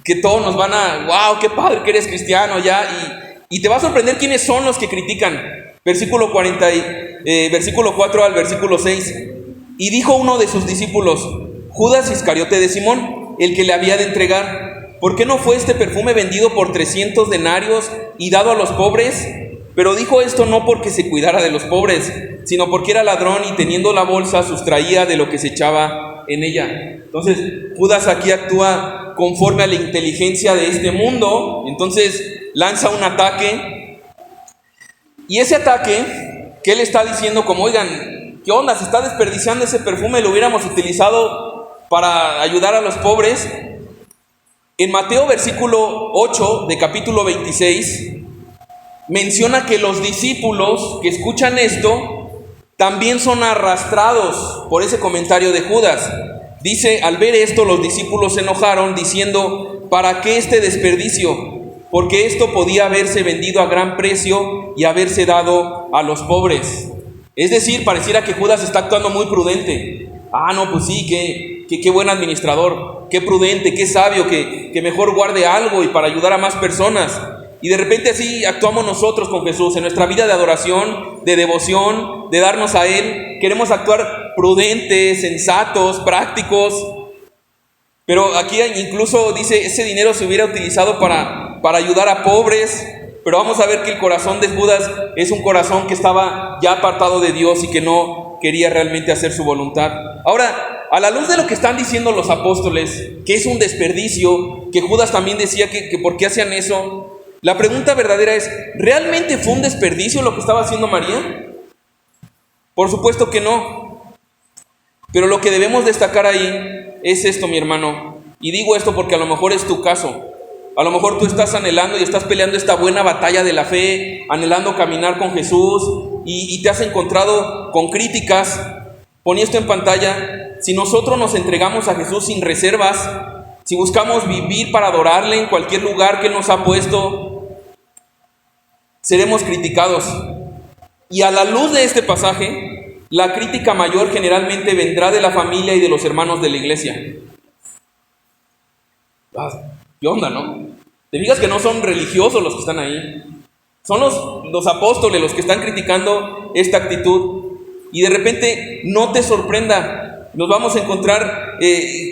que todos nos van a, wow, qué padre que eres cristiano ya, y te va a sorprender quiénes son los que critican. Versículo 4 al versículo 6. Y dijo uno de sus discípulos, Judas Iscariote de Simón, el que le había de entregar, ¿por qué no fue este perfume vendido por 300 denarios y dado a los pobres? Pero dijo esto no porque se cuidara de los pobres, sino porque era ladrón y teniendo la bolsa sustraía de lo que se echaba en ella. Entonces Judas aquí actúa conforme a la inteligencia de este mundo. Entonces lanza un ataque, y ese ataque que él está diciendo como, oigan, ¿qué onda? Se está desperdiciando ese perfume, lo hubiéramos utilizado para ayudar a los pobres. En Mateo versículo 8 de capítulo 26 menciona que los discípulos que escuchan esto también son arrastrados por ese comentario de Judas. Dice, al ver esto los discípulos se enojaron diciendo, ¿para qué este desperdicio? Porque esto podía haberse vendido a gran precio y haberse dado a los pobres. Es decir, pareciera que Judas está actuando muy prudente. No, pues sí, qué buen administrador, qué prudente, qué sabio, que mejor guarde algo y para ayudar a más personas. Y de repente así actuamos nosotros con Jesús en nuestra vida de adoración, de devoción, de darnos a Él. Queremos actuar prudentes, sensatos, prácticos. Pero aquí incluso dice, ese dinero se hubiera utilizado para ayudar a pobres. Pero vamos a ver que el corazón de Judas es un corazón que estaba ya apartado de Dios y que no quería realmente hacer su voluntad. Ahora, a la luz de lo que están diciendo los apóstoles, que es un desperdicio, que Judas también decía que por qué hacían eso, la pregunta verdadera es, ¿realmente fue un desperdicio lo que estaba haciendo María? Por supuesto que no. Pero lo que debemos destacar ahí es esto, mi hermano. Y digo esto porque a lo mejor es tu caso. A lo mejor tú estás anhelando y estás peleando esta buena batalla de la fe, anhelando caminar con Jesús y te has encontrado con críticas. Poní esto en pantalla. Si nosotros nos entregamos a Jesús sin reservas, si buscamos vivir para adorarle en cualquier lugar que Él nos ha puesto, seremos criticados. Y a la luz de este pasaje, la crítica mayor generalmente vendrá de la familia y de los hermanos de la iglesia. ¿Qué onda, no? Te digas que no son religiosos los que están ahí. Son los apóstoles los que están criticando esta actitud. Y de repente no te sorprenda. Nos vamos a encontrar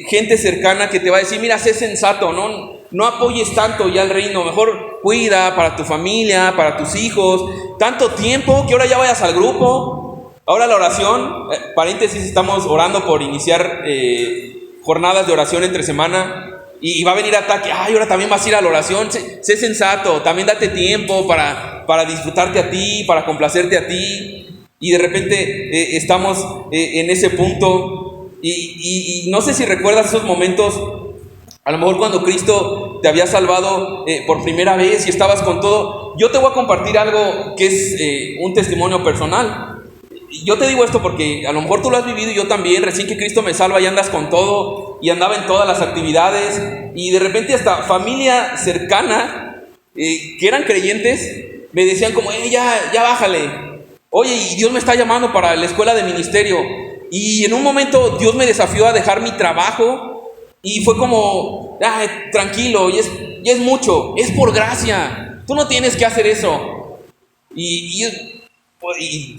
gente cercana que te va a decir, mira, sé sensato, no apoyes tanto ya el reino, mejor cuida para tu familia, para tus hijos, tanto tiempo que ahora ya vayas al grupo. Ahora la oración, paréntesis, estamos orando por iniciar jornadas de oración entre semana y va a venir ataque, ahora también vas a ir a la oración, sé sensato, también date tiempo para disfrutarte a ti, para complacerte a ti. Y de repente estamos en ese punto y no sé si recuerdas esos momentos, a lo mejor cuando Cristo te había salvado por primera vez y estabas con todo. Yo te voy a compartir algo que es un testimonio personal. Yo te digo esto porque a lo mejor tú lo has vivido y yo también. Recién que Cristo me salva y andas con todo y andaba en todas las actividades y de repente hasta familia cercana que eran creyentes me decían como, ya bájale. Oye, y Dios me está llamando para la escuela de ministerio. Y en un momento Dios me desafió a dejar mi trabajo. Y fue como, tranquilo, y es mucho, es por gracia. Tú no tienes que hacer eso. Y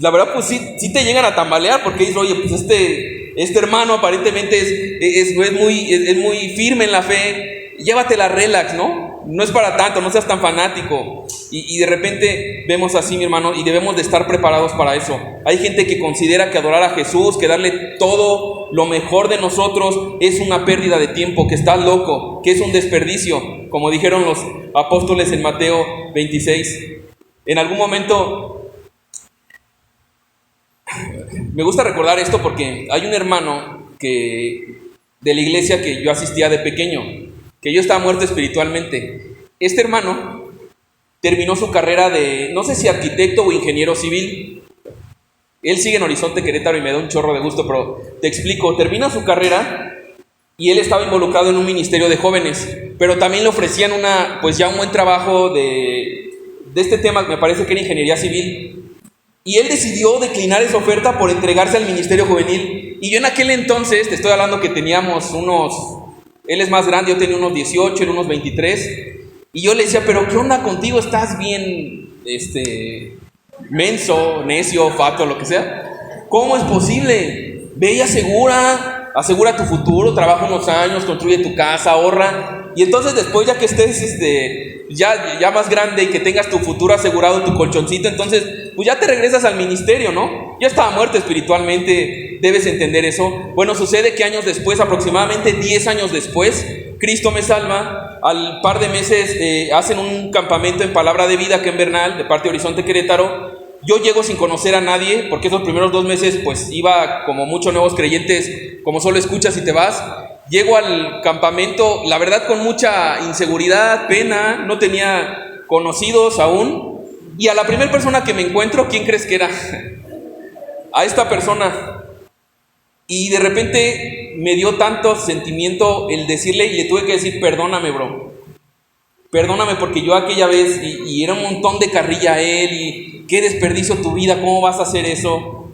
la verdad, pues sí te llegan a tambalear. Porque dices, oye, pues este hermano aparentemente es muy firme en la fe. Llévatela relax, ¿no? No es para tanto, no seas tan fanático. Y de repente vemos así, mi hermano, y debemos de estar preparados para eso. Hay gente que considera que adorar a Jesús, que darle todo lo mejor de nosotros es una pérdida de tiempo, que está loco, que es un desperdicio, como dijeron los apóstoles en Mateo 26. En algún momento, me gusta recordar esto porque hay un hermano de la iglesia que yo asistía de pequeño, que yo estaba muerto espiritualmente. Este hermano terminó su carrera de, no sé si arquitecto o ingeniero civil. Él sigue en Horizonte, Querétaro, y me da un chorro de gusto, pero te explico. Termina su carrera y él estaba involucrado en un ministerio de jóvenes, pero también le ofrecían un buen trabajo de este tema, me parece que era ingeniería civil. Y él decidió declinar esa oferta por entregarse al ministerio juvenil. Y yo en aquel entonces, te estoy hablando que teníamos unos Él es más grande, yo tenía unos 18, él unos 23. Y yo le decía, pero ¿qué onda contigo? ¿Estás bien, menso, necio, fato, lo que sea? ¿Cómo es posible? Ve y asegura tu futuro, trabaja unos años, construye tu casa, ahorra. Y entonces después, ya que estés ya más grande y que tengas tu futuro asegurado, tu colchoncito, entonces pues ya te regresas al ministerio, ¿no? Ya estaba muerto espiritualmente, debes entender eso. Bueno, sucede que años después, aproximadamente 10 años después, Cristo me salva. Al par de meses hacen un campamento en Palabra de Vida aquí en Bernal, de parte de Horizonte Querétaro. Yo llego sin conocer a nadie, porque esos primeros 2 meses pues iba como muchos nuevos creyentes, como solo escuchas y te vas. Llego al campamento, la verdad, con mucha inseguridad, pena, no tenía conocidos aún. Y a la primera persona que me encuentro, ¿quién crees que era? A esta persona. Y de repente me dio tanto sentimiento el decirle, y le tuve que decir, perdóname, bro. Perdóname, porque yo aquella vez, y era un montón de carrilla a él, y qué desperdicio tu vida, ¿cómo vas a hacer eso?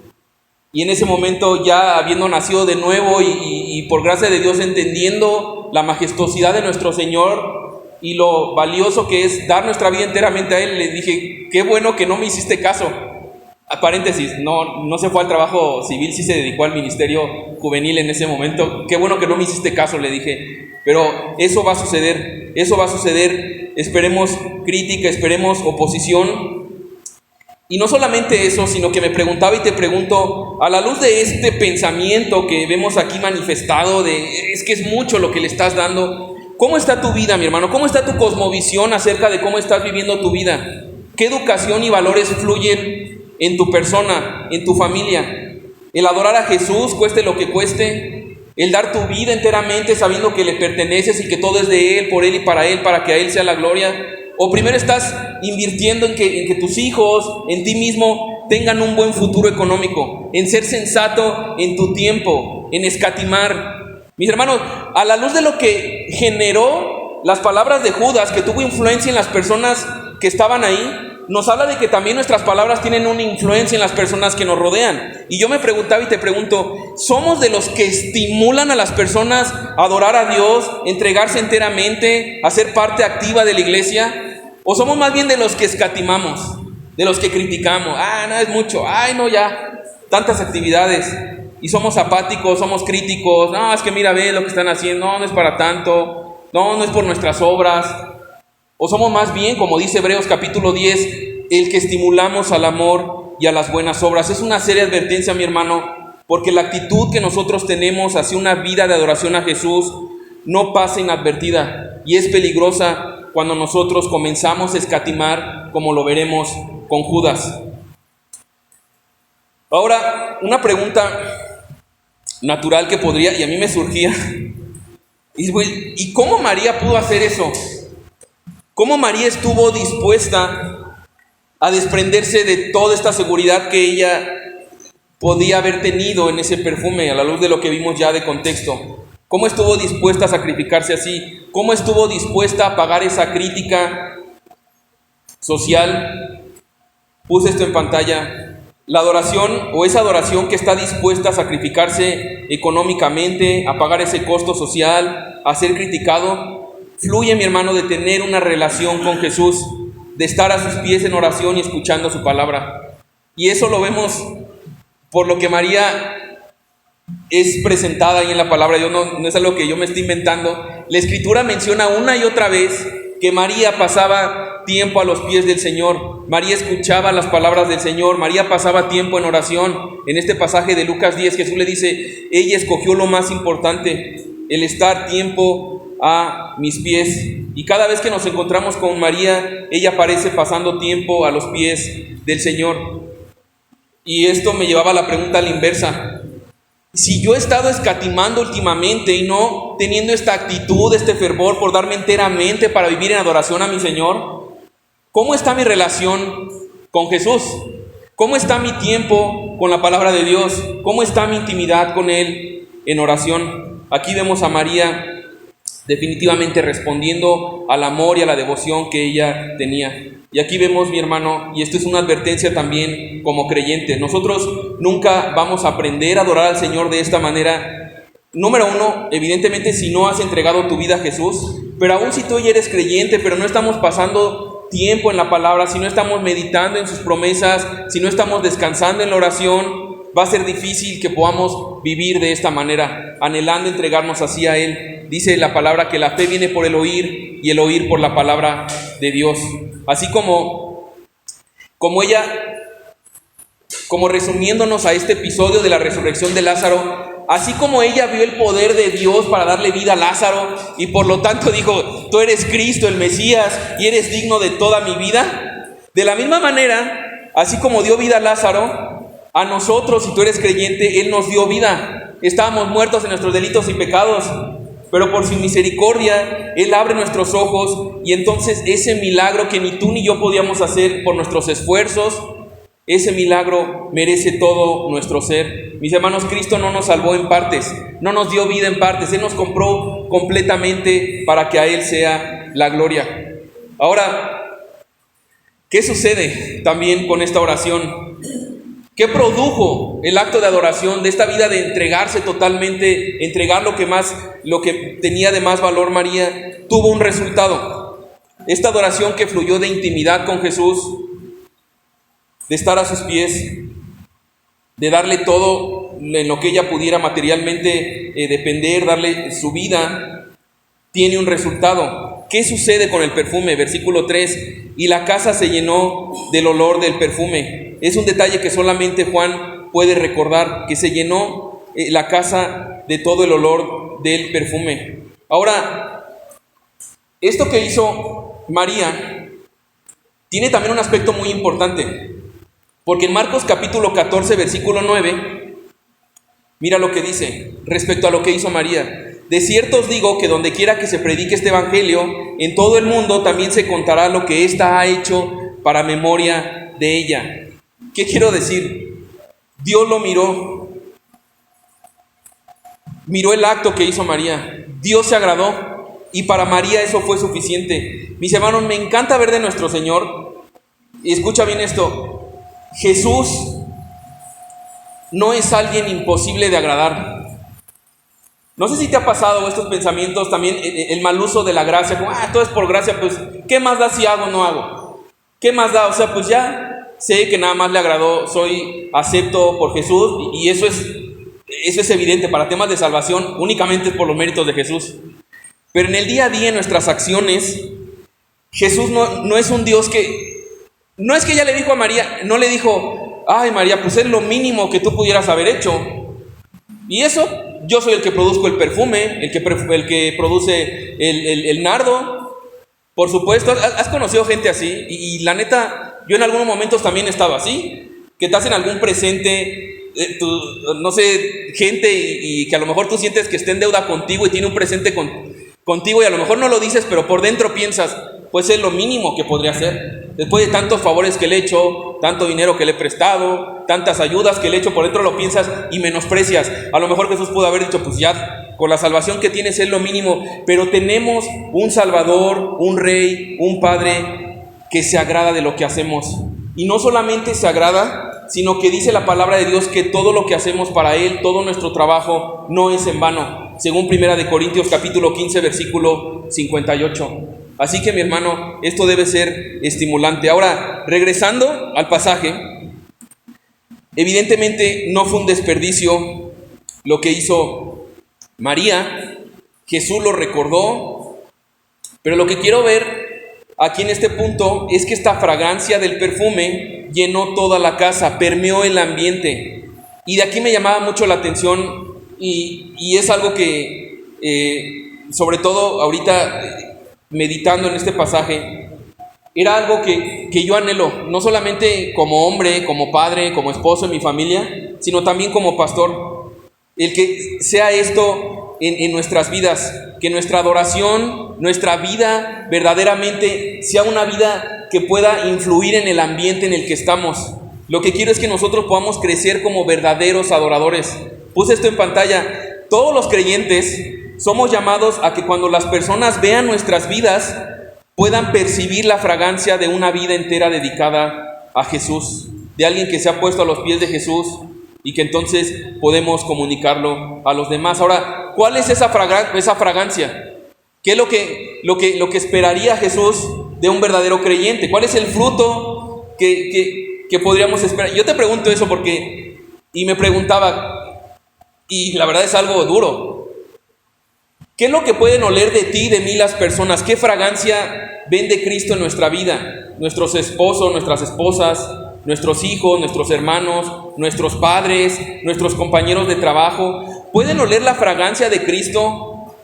Y en ese momento, ya habiendo nacido de nuevo y por gracia de Dios entendiendo la majestuosidad de nuestro Señor y lo valioso que es dar nuestra vida enteramente a Él, le dije, qué bueno que no me hiciste caso. A paréntesis, no se fue al trabajo civil, sí se dedicó al ministerio juvenil en ese momento. Qué bueno que no me hiciste caso, le dije. Pero eso va a suceder, esperemos crítica, esperemos oposición. Y no solamente eso, sino que me preguntaba y te pregunto, a la luz de este pensamiento que vemos aquí manifestado, es que es mucho lo que le estás dando, ¿cómo está tu vida, mi hermano? ¿Cómo está tu cosmovisión acerca de cómo estás viviendo tu vida? ¿Qué educación y valores fluyen en tu persona, en tu familia? El adorar a Jesús, cueste lo que cueste. El dar tu vida enteramente sabiendo que le perteneces y que todo es de Él, por Él y para que a Él sea la gloria. O primero estás invirtiendo en que tus hijos, en ti mismo, tengan un buen futuro económico, en ser sensato en tu tiempo, en escatimar. Mis hermanos, a la luz de lo que generó las palabras de Judas, que tuvo influencia en las personas que estaban ahí, nos habla de que también nuestras palabras tienen una influencia en las personas que nos rodean. Y yo me preguntaba y te pregunto, ¿somos de los que estimulan a las personas a adorar a Dios, entregarse enteramente, a ser parte activa de la iglesia? ¿O somos más bien de los que escatimamos, de los que criticamos? No es mucho, no ya, tantas actividades. Y somos apáticos, somos críticos. No, es que mira, ve lo que están haciendo, no es para tanto, no es por nuestras obras. O somos más bien, como dice Hebreos capítulo 10, el que estimulamos al amor y a las buenas obras. Es una seria advertencia, mi hermano, porque la actitud que nosotros tenemos hacia una vida de adoración a Jesús no pasa inadvertida y es peligrosa cuando nosotros comenzamos a escatimar, como lo veremos con Judas. Ahora, una pregunta natural que podría, y a mí me surgía, ¿y cómo María pudo hacer eso? ¿Cómo María estuvo dispuesta a desprenderse de toda esta seguridad que ella podía haber tenido en ese perfume, a la luz de lo que vimos ya de contexto? ¿Cómo estuvo dispuesta a sacrificarse así? ¿Cómo estuvo dispuesta a pagar esa crítica social? Puse esto en pantalla. La adoración, o esa adoración que está dispuesta a sacrificarse económicamente, a pagar ese costo social, a ser criticado, fluye, mi hermano, de tener una relación con Jesús, de estar a sus pies en oración y escuchando su palabra. Y eso lo vemos por lo que María es presentada ahí en la palabra de Dios, no es algo que yo me estoy inventando. La Escritura menciona una y otra vez que María pasaba tiempo a los pies del Señor. María escuchaba las palabras del Señor. María pasaba tiempo en oración. En este pasaje de Lucas 10, Jesús le dice, ella escogió lo más importante, el estar tiempo a mis pies. Y cada vez que nos encontramos con María, ella aparece pasando tiempo a los pies del Señor. Y esto me llevaba a la pregunta a la inversa. Si yo he estado escatimando últimamente y no teniendo esta actitud, este fervor por darme enteramente para vivir en adoración a mi Señor, ¿cómo está mi relación con Jesús? ¿Cómo está mi tiempo con la palabra de Dios? ¿Cómo está mi intimidad con Él en oración? Aquí vemos a María definitivamente respondiendo al amor y a la devoción que ella tenía. Y aquí vemos, mi hermano, y esto es una advertencia también como creyentes, nosotros nunca vamos a aprender a adorar al Señor de esta manera Número uno, evidentemente si no has entregado tu vida a Jesús, pero aún si tú ya eres creyente, pero no estamos pasando tiempo en la palabra, si no estamos meditando en sus promesas, si no estamos descansando en la oración, va a ser difícil que podamos vivir de esta manera, anhelando entregarnos así a Él. Dice la palabra que la fe viene por el oír y el oír por la palabra de Dios. Así como ella, como resumiéndonos a este episodio de la resurrección de Lázaro, así como ella vio el poder de Dios para darle vida a Lázaro y por lo tanto dijo, tú eres Cristo, el Mesías, y eres digno de toda mi vida, de la misma manera, así como dio vida a Lázaro, a nosotros, si tú eres creyente, Él nos dio vida. Estábamos muertos en nuestros delitos y pecados, pero por su misericordia, Él abre nuestros ojos y entonces ese milagro que ni tú ni yo podíamos hacer por nuestros esfuerzos, ese milagro merece todo nuestro ser. Mis hermanos, Cristo no nos salvó en partes, no nos dio vida en partes, Él nos compró completamente para que a Él sea la gloria. Ahora, ¿qué sucede también con esta oración? ¿Qué produjo el acto de adoración de esta vida de entregarse totalmente, entregar lo que tenía de más valor María? Tuvo un resultado. Esta adoración que fluyó de intimidad con Jesús, de estar a sus pies, de darle todo en lo que ella pudiera materialmente depender, darle su vida, tiene un resultado. ¿Qué sucede con el perfume? Versículo 3, y la casa se llenó del olor del perfume. Es un detalle que solamente Juan puede recordar, que se llenó la casa de todo el olor del perfume. Ahora, esto que hizo María tiene también un aspecto muy importante, porque en Marcos capítulo 14, versículo 9, mira lo que dice respecto a lo que hizo María. De cierto os digo que donde quiera que se predique este evangelio, en todo el mundo también se contará lo que ésta ha hecho para memoria de ella. ¿Qué quiero decir? Dios lo miró el acto que hizo María. Dios se agradó y para María eso fue suficiente. Mis hermanos, me encanta ver de nuestro Señor, y escucha bien esto, Jesús no es alguien imposible de agradar. No sé si te ha pasado estos pensamientos también, el mal uso de la gracia, como, todo es por gracia, pues, ¿qué más da si hago o no hago? ¿Qué más da? O sea, pues ya sé que nada más le agradó, soy acepto por Jesús, y eso es evidente, para temas de salvación, únicamente es por los méritos de Jesús. Pero en el día a día, en nuestras acciones, Jesús no es un Dios no es que ella le dijo a María, no le dijo, ay María, pues es lo mínimo que tú pudieras haber hecho. Y eso, yo soy el que produzco el perfume, el que produce el nardo. Por supuesto, has conocido gente así, y la neta, yo en algunos momentos también he estado así, que te hacen algún presente, no sé, gente y que a lo mejor tú sientes que está en deuda contigo y tiene un presente contigo y a lo mejor no lo dices, pero por dentro piensas, pues es lo mínimo que podría hacer. Después de tantos favores que le he hecho, tanto dinero que le he prestado, tantas ayudas que le he hecho, por dentro lo piensas y menosprecias. A lo mejor Jesús pudo haber dicho, pues ya, con la salvación que tienes es lo mínimo, pero tenemos un Salvador, un Rey, un Padre que se agrada de lo que hacemos. Y no solamente se agrada, sino que dice la palabra de Dios que todo lo que hacemos para Él, todo nuestro trabajo, no es en vano, según 1 Corintios capítulo 15, versículo 58. Así que mi hermano, esto debe ser estimulante. Ahora, regresando al pasaje, evidentemente no fue un desperdicio lo que hizo María. Jesús lo recordó, pero lo que quiero ver aquí en este punto es que esta fragancia del perfume llenó toda la casa, permeó el ambiente. Y de aquí me llamaba mucho la atención y es algo que, sobre todo ahorita meditando en este pasaje, era algo que yo anhelo, no solamente como hombre, como padre, como esposo en mi familia, sino también como pastor. El que sea esto en nuestras vidas, que nuestra adoración, nuestra vida verdaderamente sea una vida que pueda influir en el ambiente en el que estamos. Lo que quiero es que nosotros podamos crecer como verdaderos adoradores. Puse esto en pantalla. Todos los creyentes somos llamados a que cuando las personas vean nuestras vidas puedan percibir la fragancia de una vida entera dedicada a Jesús, de alguien que se ha puesto a los pies de Jesús y que entonces podemos comunicarlo a los demás. Ahora, ¿cuál es esa fragancia? ¿Qué es lo que esperaría Jesús de un verdadero creyente? ¿Cuál es el fruto que podríamos esperar? Yo te pregunto eso y me preguntaba, y la verdad es algo duro. ¿Qué es lo que pueden oler de ti, de mí las personas? ¿Qué fragancia ven de Cristo en nuestra vida? Nuestros esposos, nuestras esposas, nuestros hijos, nuestros hermanos, nuestros padres, nuestros compañeros de trabajo. ¿Pueden oler la fragancia de Cristo?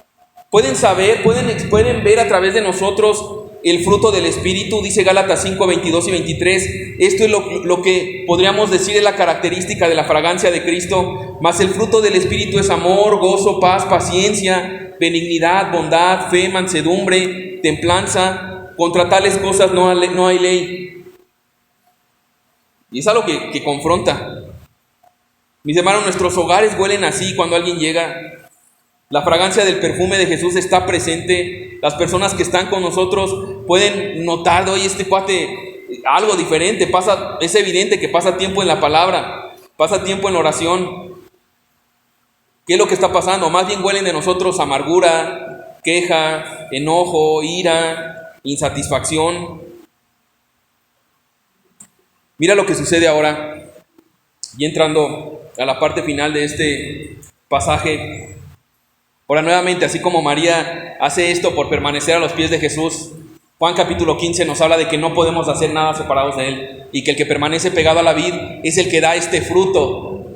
¿Pueden saber, pueden ver a través de nosotros el fruto del Espíritu? Dice Gálatas 5, 22 y 23. Esto es lo que podríamos decir es la característica de la fragancia de Cristo. Mas el fruto del Espíritu es amor, gozo, paz, paciencia, benignidad, bondad, fe, mansedumbre, templanza. Contra tales cosas no hay ley. Y es algo que confronta. Mis hermanos, nuestros hogares huelen así cuando alguien llega. La fragancia del perfume de Jesús está presente. Las personas que están con nosotros pueden notar, oye, este cuate, algo diferente. Es evidente que pasa tiempo en la palabra, pasa tiempo en oración. ¿Qué es lo que está pasando? Más bien huelen de nosotros amargura, queja, enojo, ira, insatisfacción. Mira lo que sucede ahora, y entrando a la parte final de este pasaje. Ahora nuevamente, así como María hace esto por permanecer a los pies de Jesús, Juan capítulo 15 nos habla de que no podemos hacer nada separados de Él, y que el que permanece pegado a la vid es el que da este fruto.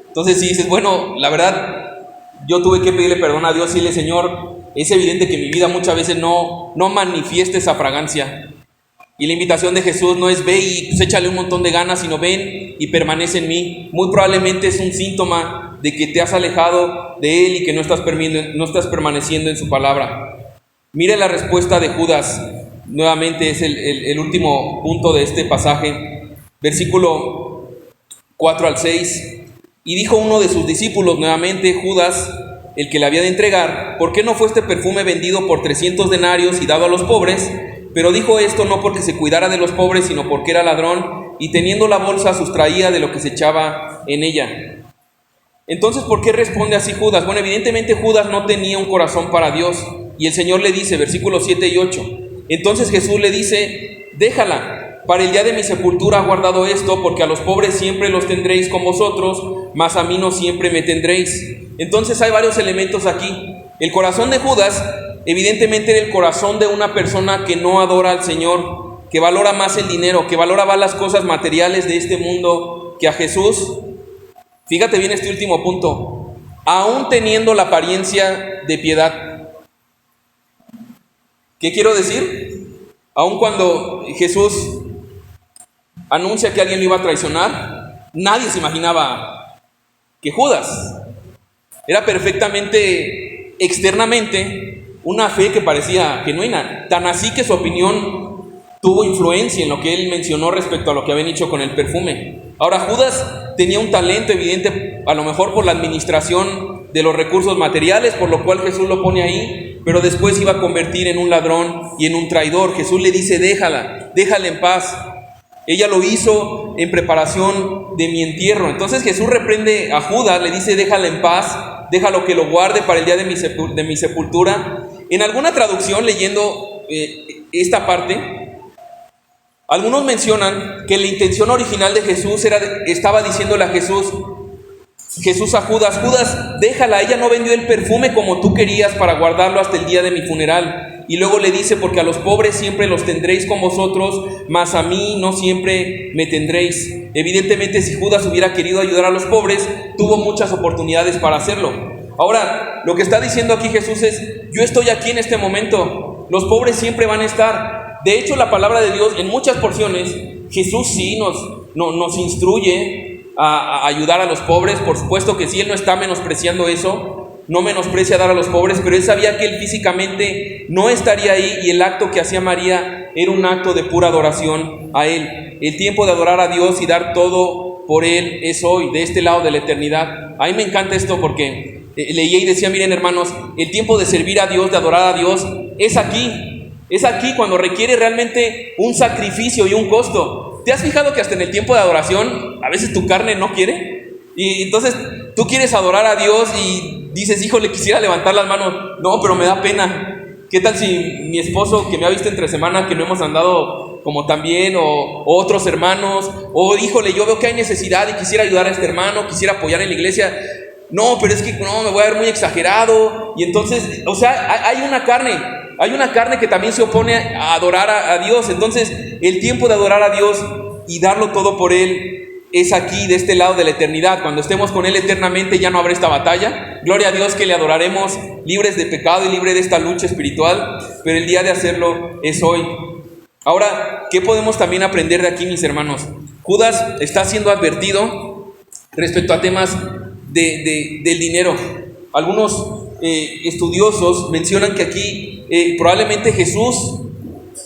Entonces si dices, bueno, la verdad, yo tuve que pedirle perdón a Dios y decirle, Señor, es evidente que mi vida muchas veces no manifiesta esa fragancia. Y la invitación de Jesús no es ve y pues échale un montón de ganas, sino ven y permanece en mí. Muy probablemente es un síntoma de que te has alejado de Él y que no estás permaneciendo en su palabra. Mire la respuesta de Judas. Nuevamente es el último punto de este pasaje. Versículo 4 al 6. Y dijo uno de sus discípulos, nuevamente Judas, el que le había de entregar, ¿por qué no fue este perfume vendido por 300 denarios y dado a los pobres? Pero dijo esto no porque se cuidara de los pobres, sino porque era ladrón, y teniendo la bolsa sustraía de lo que se echaba en ella. Entonces, ¿por qué responde así Judas? Bueno, evidentemente Judas no tenía un corazón para Dios, y el Señor le dice, versículos 7 y 8, entonces Jesús le dice, déjala, para el día de mi sepultura ha guardado esto, porque a los pobres siempre los tendréis con vosotros, mas a mí no siempre me tendréis. Entonces hay varios elementos aquí. El corazón de Judas evidentemente era el corazón de una persona que no adora al Señor, que valora más el dinero, que valora más las cosas materiales de este mundo que a Jesús. Fíjate bien este último punto, aún teniendo la apariencia de piedad. ¿Qué quiero decir? Aún cuando Jesús anuncia que alguien lo iba a traicionar, nadie se imaginaba que Judas era perfectamente, externamente, una fe que parecía genuina, tan así que su opinión tuvo influencia en lo que él mencionó respecto a lo que habían hecho con el perfume. Ahora, Judas tenía un talento evidente, a lo mejor por la administración de los recursos materiales, por lo cual Jesús lo pone ahí, pero después iba a convertir en un ladrón y en un traidor. Jesús le dice, déjala en paz. Ella lo hizo en preparación de mi entierro. Entonces Jesús reprende a Judas, le dice, déjala en paz, déjalo que lo guarde para el día de mi sepultura. En alguna traducción, leyendo esta parte, algunos mencionan que la intención original de Jesús estaba diciéndole a Jesús a Judas, déjala, ella no vendió el perfume como tú querías para guardarlo hasta el día de mi funeral. Y luego le dice, porque a los pobres siempre los tendréis con vosotros, mas a mí no siempre me tendréis. Evidentemente, si Judas hubiera querido ayudar a los pobres, tuvo muchas oportunidades para hacerlo. Ahora, lo que está diciendo aquí Jesús es, yo estoy aquí en este momento, los pobres siempre van a estar. De hecho, la palabra de Dios, en muchas porciones, Jesús sí nos instruye a ayudar a los pobres. Por supuesto que sí, Él no está menospreciando eso, no menosprecia dar a los pobres, pero Él sabía que Él físicamente no estaría ahí, y el acto que hacía María era un acto de pura adoración a Él. El tiempo de adorar a Dios y dar todo por Él es hoy, de este lado de la eternidad. A mí me encanta esto porque leía y decía, miren hermanos, el tiempo de servir a Dios, de adorar a Dios, es aquí cuando requiere realmente un sacrificio y un costo. ¿Te has fijado que hasta en el tiempo de adoración a veces tu carne no quiere? Y entonces tú quieres adorar a Dios y dices, híjole, quisiera levantar las manos, no, pero me da pena. ¿Qué tal si mi esposo, que me ha visto entre semana, que no hemos andado como tan bien, o otros hermanos, o híjole, yo veo que hay necesidad y quisiera ayudar a este hermano, quisiera apoyar en la iglesia? No, pero es que no, me voy a ver muy exagerado. Y entonces, o sea, hay una carne que también se opone a adorar a Dios. Entonces, el tiempo de adorar a Dios y darlo todo por Él es aquí, de este lado de la eternidad. Cuando estemos con Él eternamente ya no habrá esta batalla. Gloria a Dios que le adoraremos libres de pecado y libre de esta lucha espiritual, pero el día de hacerlo es hoy. Ahora, ¿qué podemos también aprender de aquí, mis hermanos? Judas está siendo advertido respecto a temas del dinero. Algunos estudiosos mencionan que aquí probablemente Jesús,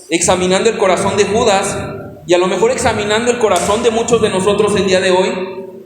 examinando el corazón de Judas, y a lo mejor examinando el corazón de muchos de nosotros el día de hoy,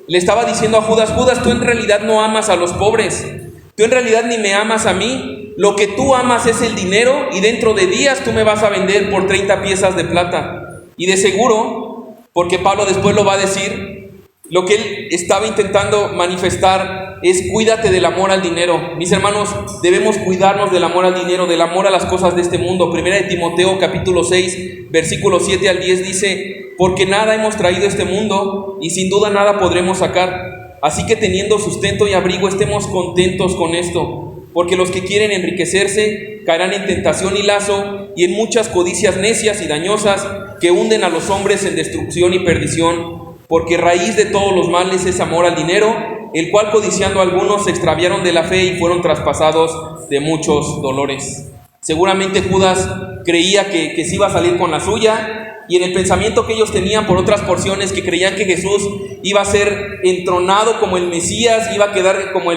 le estaba diciendo a Judas, Judas, tú en realidad no amas a los pobres, tú en realidad ni me amas a mí, lo que tú amas es el dinero y dentro de días tú me vas a vender por 30 piezas de plata. Y de seguro, porque Pablo después lo va a decir, lo que él estaba intentando manifestar es cuídate del amor al dinero. Mis hermanos, debemos cuidarnos del amor al dinero, del amor a las cosas de este mundo. Primera de Timoteo capítulo 6, versículos 7 al 10 dice, porque nada hemos traído a este mundo y sin duda nada podremos sacar. Así que teniendo sustento y abrigo estemos contentos con esto, porque los que quieren enriquecerse caerán en tentación y lazo y en muchas codicias necias y dañosas que hunden a los hombres en destrucción y perdición. Porque raíz de todos los males es amor al dinero, el cual codiciando algunos se extraviaron de la fe y fueron traspasados de muchos dolores. Seguramente Judas creía que se iba a salir con la suya, y en el pensamiento que ellos tenían por otras porciones, que creían que Jesús iba a ser entronado como el Mesías, iba a quedar como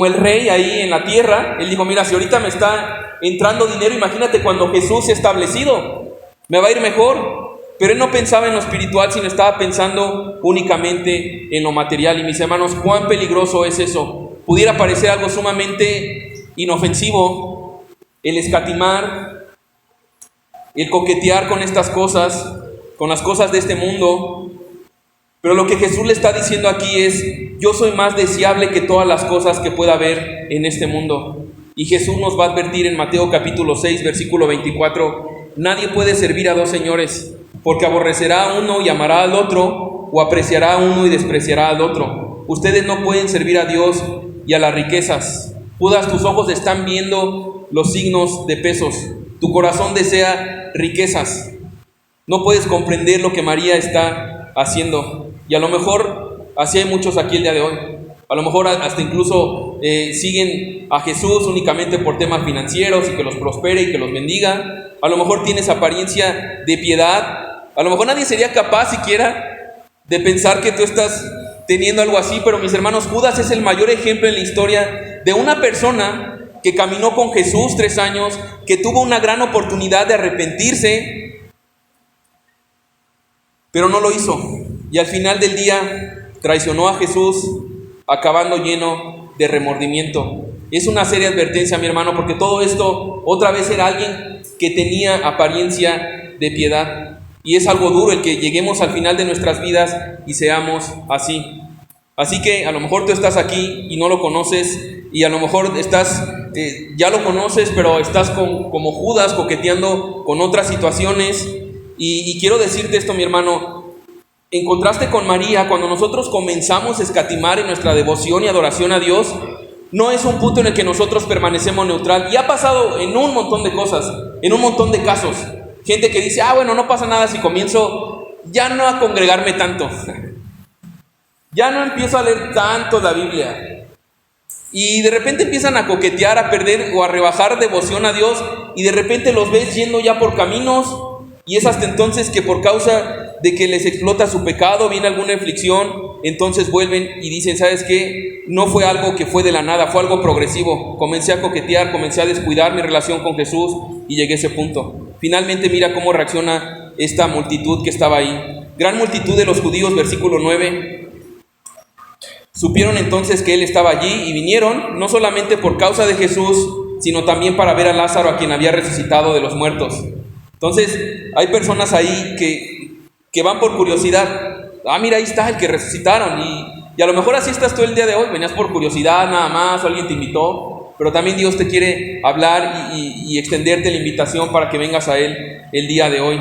el rey ahí en la tierra. Él dijo, mira, si ahorita me está entrando dinero, imagínate cuando Jesús se ha establecido, me va a ir mejor. Pero él no pensaba en lo espiritual, sino estaba pensando únicamente en lo material. Y mis hermanos, cuán peligroso es eso. Pudiera parecer algo sumamente inofensivo el escatimar, el coquetear con estas cosas, con las cosas de este mundo. Pero lo que Jesús le está diciendo aquí es, yo soy más deseable que todas las cosas que pueda haber en este mundo. Y Jesús nos va a advertir en Mateo capítulo 6, versículo 24, nadie puede servir a dos señores, porque aborrecerá a uno y amará al otro, o apreciará a uno y despreciará al otro. Ustedes no pueden servir a Dios y a las riquezas. Judas, tus ojos están viendo los signos de pesos. Tu corazón desea riquezas. No puedes comprender lo que María está haciendo. Y a lo mejor así hay muchos aquí el día de hoy. A lo mejor hasta incluso siguen a Jesús únicamente por temas financieros y que los prospere y que los bendiga. A lo mejor tienes apariencia de piedad. A lo mejor nadie sería capaz siquiera de pensar que tú estás teniendo algo así, pero mis hermanos, Judas es el mayor ejemplo en la historia de una persona que caminó con Jesús 3 años, que tuvo una gran oportunidad de arrepentirse, pero no lo hizo. Y al final del día traicionó a Jesús, acabando lleno de remordimiento. Es una seria advertencia, mi hermano, porque todo esto otra vez era alguien que tenía apariencia de piedad. Y es algo duro el que lleguemos al final de nuestras vidas y seamos así. Así que a lo mejor tú estás aquí y no lo conoces, y a lo mejor ya lo conoces, pero estás como Judas coqueteando con otras situaciones. Y quiero decirte esto, mi hermano, en contraste con María, cuando nosotros comenzamos a escatimar en nuestra devoción y adoración a Dios, no es un punto en el que nosotros permanecemos neutral. Y ha pasado en un montón de cosas, en un montón de casos. Gente que dice, bueno, no pasa nada si comienzo ya no a congregarme tanto. Ya no empiezo a leer tanto la Biblia. Y de repente empiezan a coquetear, a perder o a rebajar devoción a Dios. Y de repente los ves yendo ya por caminos. Y es hasta entonces que por causa de que les explota su pecado, viene alguna aflicción, entonces vuelven y dicen, ¿sabes qué? No fue algo que fue de la nada, fue algo progresivo. Comencé a coquetear, comencé a descuidar mi relación con Jesús y llegué a ese punto. Finalmente mira cómo reacciona esta multitud que estaba ahí. Gran multitud de los judíos, versículo 9. Supieron entonces que él estaba allí y vinieron, no solamente por causa de Jesús, sino también para ver a Lázaro, a quien había resucitado de los muertos. Entonces, hay personas ahí que van por curiosidad. Mira, ahí está el que resucitaron. Y a lo mejor así estás todo el día de hoy, venías por curiosidad nada más, o alguien te invitó, pero también Dios te quiere hablar y extenderte la invitación para que vengas a Él el día de hoy.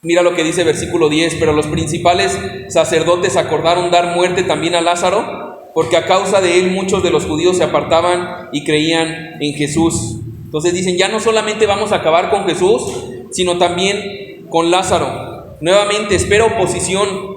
Mira lo que dice versículo 10, pero los principales sacerdotes acordaron dar muerte también a Lázaro, porque a causa de él muchos de los judíos se apartaban y creían en Jesús. Entonces dicen, ya no solamente vamos a acabar con Jesús, sino también con Lázaro. Nuevamente, espera oposición.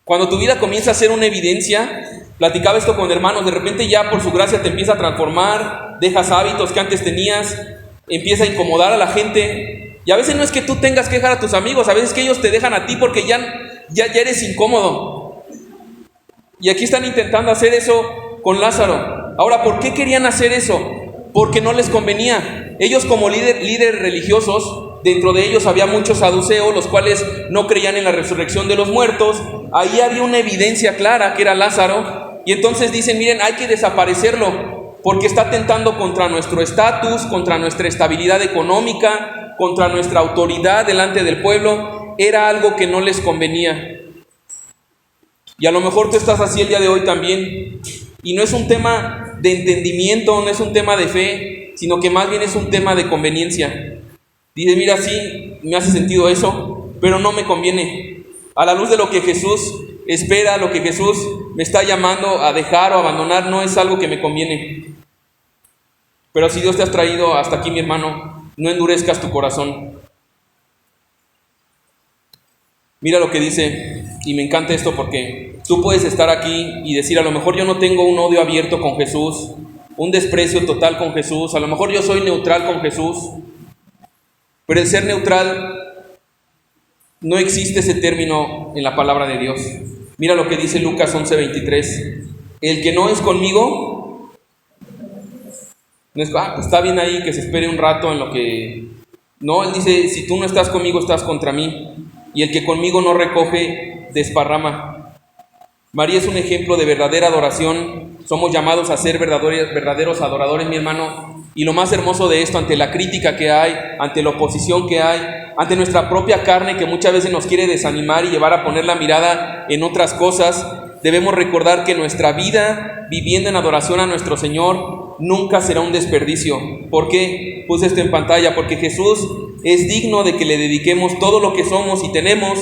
Cuando tu vida comienza a ser una evidencia, platicaba esto con hermanos, de repente ya por su gracia te empieza a transformar, dejas hábitos que antes tenías, empieza a incomodar a la gente. Y a veces no es que tú tengas que dejar a tus amigos, a veces que ellos te dejan a ti porque ya eres incómodo. Y aquí están intentando hacer eso con Lázaro. Ahora, ¿por qué querían hacer eso? Porque no les convenía. Ellos como líderes religiosos, dentro de ellos había muchos saduceos, los cuales no creían en la resurrección de los muertos. Ahí había una evidencia clara que era Lázaro. Y entonces dicen, miren, hay que desaparecerlo, porque está atentando contra nuestro estatus, contra nuestra estabilidad económica, contra nuestra autoridad delante del pueblo. Era algo que no les convenía. Y a lo mejor tú estás así el día de hoy también. Y no es un tema de entendimiento, no es un tema de fe, sino que más bien es un tema de conveniencia. Dices, mira, sí, me hace sentido eso, pero no me conviene. A la luz de lo que Jesús espera, lo que Jesús me está llamando a dejar o abandonar, no es algo que me conviene. Pero si Dios te has traído hasta aquí, mi hermano, no endurezcas tu corazón. Mira lo que dice, y me encanta esto porque tú puedes estar aquí y decir, a lo mejor yo no tengo un odio abierto con Jesús, un desprecio total con Jesús, a lo mejor yo soy neutral con Jesús, pero el ser neutral, no existe ese término en la palabra de Dios. Mira lo que dice Lucas 11:23, el que no es conmigo, no es, pues está bien ahí que se espere un rato en lo que... No, él dice, si tú no estás conmigo, estás contra mí. Y el que conmigo no recoge, desparrama. María es un ejemplo de verdadera adoración. Somos llamados a ser verdaderos adoradores, mi hermano. Y lo más hermoso de esto, ante la crítica que hay, ante la oposición que hay, ante nuestra propia carne que muchas veces nos quiere desanimar y llevar a poner la mirada en otras cosas, debemos recordar que nuestra vida viviendo en adoración a nuestro Señor nunca será un desperdicio. ¿Por qué? Puse esto en pantalla, porque Jesús es digno de que le dediquemos todo lo que somos y tenemos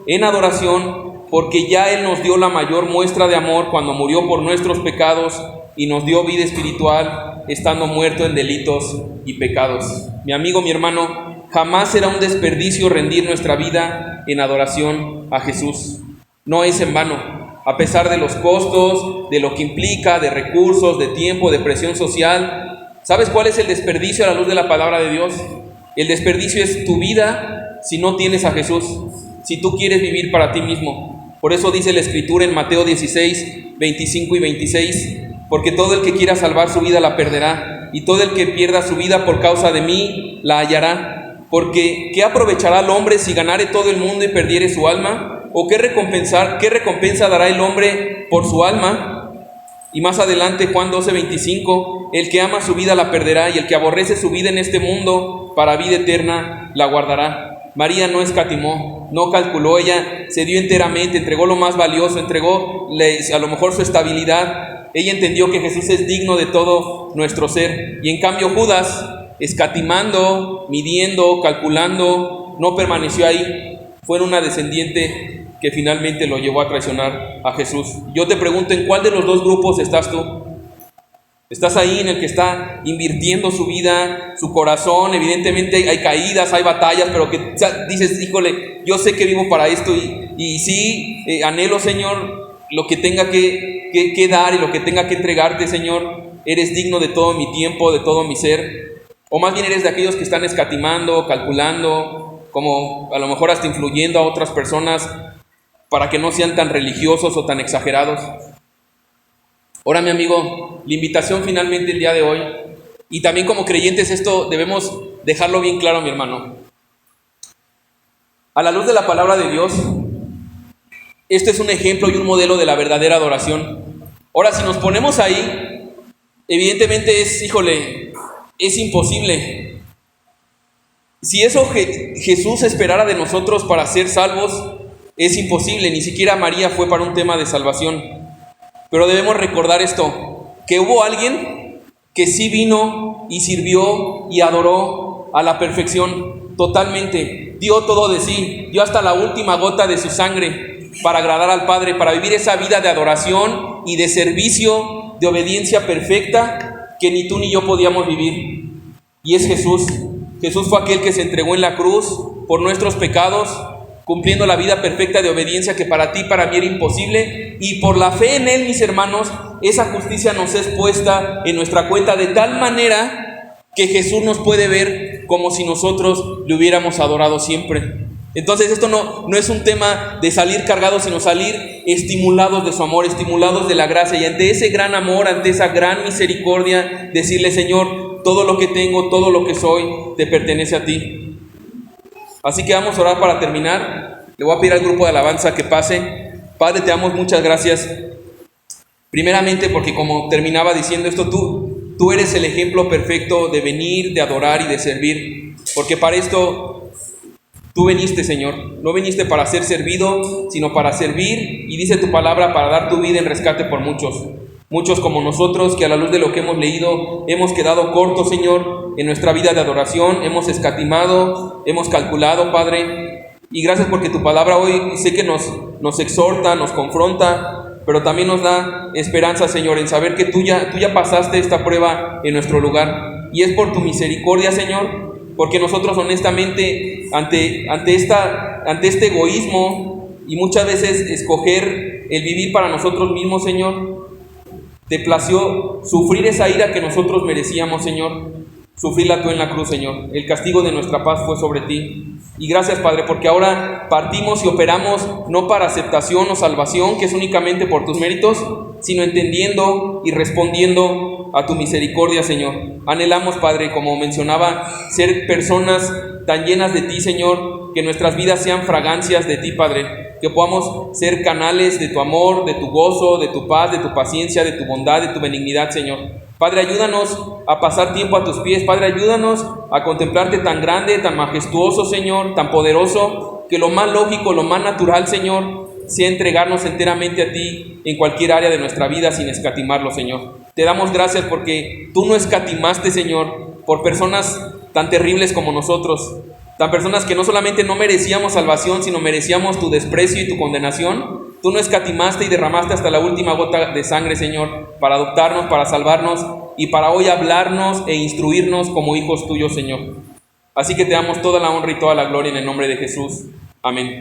en adoración, porque ya Él nos dio la mayor muestra de amor cuando murió por nuestros pecados y nos dio vida espiritual estando muerto en delitos y pecados. Mi amigo, mi hermano, jamás será un desperdicio rendir nuestra vida en adoración a Jesús. No es en vano, a pesar de los costos, de lo que implica, de recursos, de tiempo, de presión social. ¿Sabes cuál es el desperdicio a la luz de la palabra de Dios? El desperdicio es tu vida si no tienes a Jesús, si tú quieres vivir para ti mismo. Por eso dice la Escritura en Mateo 16, 25 y 26, porque todo el que quiera salvar su vida la perderá, y todo el que pierda su vida por causa de mí la hallará. Porque ¿qué aprovechará el hombre si ganare todo el mundo y perdiere su alma? ¿O qué recompensa dará el hombre por su alma? Y más adelante, Juan 12, 25, el que ama su vida la perderá, y el que aborrece su vida en este mundo, para vida eterna la guardará. María no escatimó, no calculó, ella se dio enteramente, entregó lo más valioso, entregó a lo mejor su estabilidad. Ella entendió que Jesús es digno de todo nuestro ser. Y en cambio Judas, escatimando, midiendo, calculando, no permaneció ahí. Fue una descendiente que finalmente lo llevó a traicionar a Jesús. Yo te pregunto, ¿en cuál de los dos grupos estás tú? ¿Estás ahí en el que está invirtiendo su vida, su corazón? Evidentemente hay caídas, hay batallas, pero que dices, híjole, yo sé que vivo para esto y sí, anhelo, Señor, lo que tenga que dar y lo que tenga que entregarte, Señor. Eres digno de todo mi tiempo, de todo mi ser. O más bien eres de aquellos que están escatimando, calculando, como a lo mejor hasta influyendo a otras personas para que no sean tan religiosos o tan exagerados. Ahora, mi amigo, la invitación finalmente el día de hoy, y también como creyentes esto debemos dejarlo bien claro, mi hermano. A la luz de la palabra de Dios, este es un ejemplo y un modelo de la verdadera adoración. Ahora, si nos ponemos ahí, evidentemente es imposible. Si eso Jesús esperara de nosotros para ser salvos, es imposible. Ni siquiera María fue para un tema de salvación. Pero debemos recordar esto, que hubo alguien que sí vino y sirvió y adoró a la perfección totalmente. Dio todo de sí, dio hasta la última gota de su sangre para agradar al Padre, para vivir esa vida de adoración y de servicio, de obediencia perfecta que ni tú ni yo podíamos vivir. Y es Jesús. Jesús fue aquel que se entregó en la cruz por nuestros pecados, cumpliendo la vida perfecta de obediencia que para ti y para mí era imposible, y por la fe en Él, mis hermanos, esa justicia nos es puesta en nuestra cuenta de tal manera que Jesús nos puede ver como si nosotros le hubiéramos adorado siempre. Entonces esto no es un tema de salir cargados, sino salir estimulados de su amor, estimulados de la gracia, y ante ese gran amor, ante esa gran misericordia, decirle: Señor, todo lo que tengo, todo lo que soy, te pertenece a ti. Así que vamos a orar para terminar. Le voy a pedir al grupo de alabanza que pase. Padre, te damos muchas gracias. Primeramente porque, como terminaba diciendo esto, tú eres el ejemplo perfecto de venir, de adorar y de servir. Porque para esto tú viniste, Señor. No viniste para ser servido, sino para servir. Y dice tu palabra, para dar tu vida en rescate por muchos. Muchos como nosotros, que a la luz de lo que hemos leído, hemos quedado cortos, Señor, en nuestra vida de adoración. Hemos escatimado, hemos calculado, Padre. Y gracias porque tu palabra hoy sé que nos exhorta, nos confronta, pero también nos da esperanza, Señor, en saber que tú ya pasaste esta prueba en nuestro lugar. Y es por tu misericordia, Señor, porque nosotros honestamente ante este egoísmo y muchas veces escoger el vivir para nosotros mismos, Señor, te plació sufrir esa ira que nosotros merecíamos, Señor. Sufrirla tú en la cruz, Señor. El castigo de nuestra paz fue sobre ti. Y gracias, Padre, porque ahora partimos y operamos no para aceptación o salvación, que es únicamente por tus méritos, sino entendiendo y respondiendo a tu misericordia, Señor. Anhelamos, Padre, como mencionaba, ser personas tan llenas de ti, Señor, que nuestras vidas sean fragancias de ti, Padre. Que podamos ser canales de tu amor, de tu gozo, de tu paz, de tu paciencia, de tu bondad, de tu benignidad, Señor. Padre, ayúdanos a pasar tiempo a tus pies. Padre, ayúdanos a contemplarte tan grande, tan majestuoso, Señor, tan poderoso, que lo más lógico, lo más natural, Señor, sea entregarnos enteramente a ti en cualquier área de nuestra vida sin escatimarlo, Señor. Te damos gracias porque tú no escatimaste, Señor, por personas tan terribles como nosotros. Tan personas que no solamente no merecíamos salvación, sino merecíamos tu desprecio y tu condenación. Tú no escatimaste y derramaste hasta la última gota de sangre, Señor, para adoptarnos, para salvarnos y para hoy hablarnos e instruirnos como hijos tuyos, Señor. Así que te damos toda la honra y toda la gloria en el nombre de Jesús. Amén.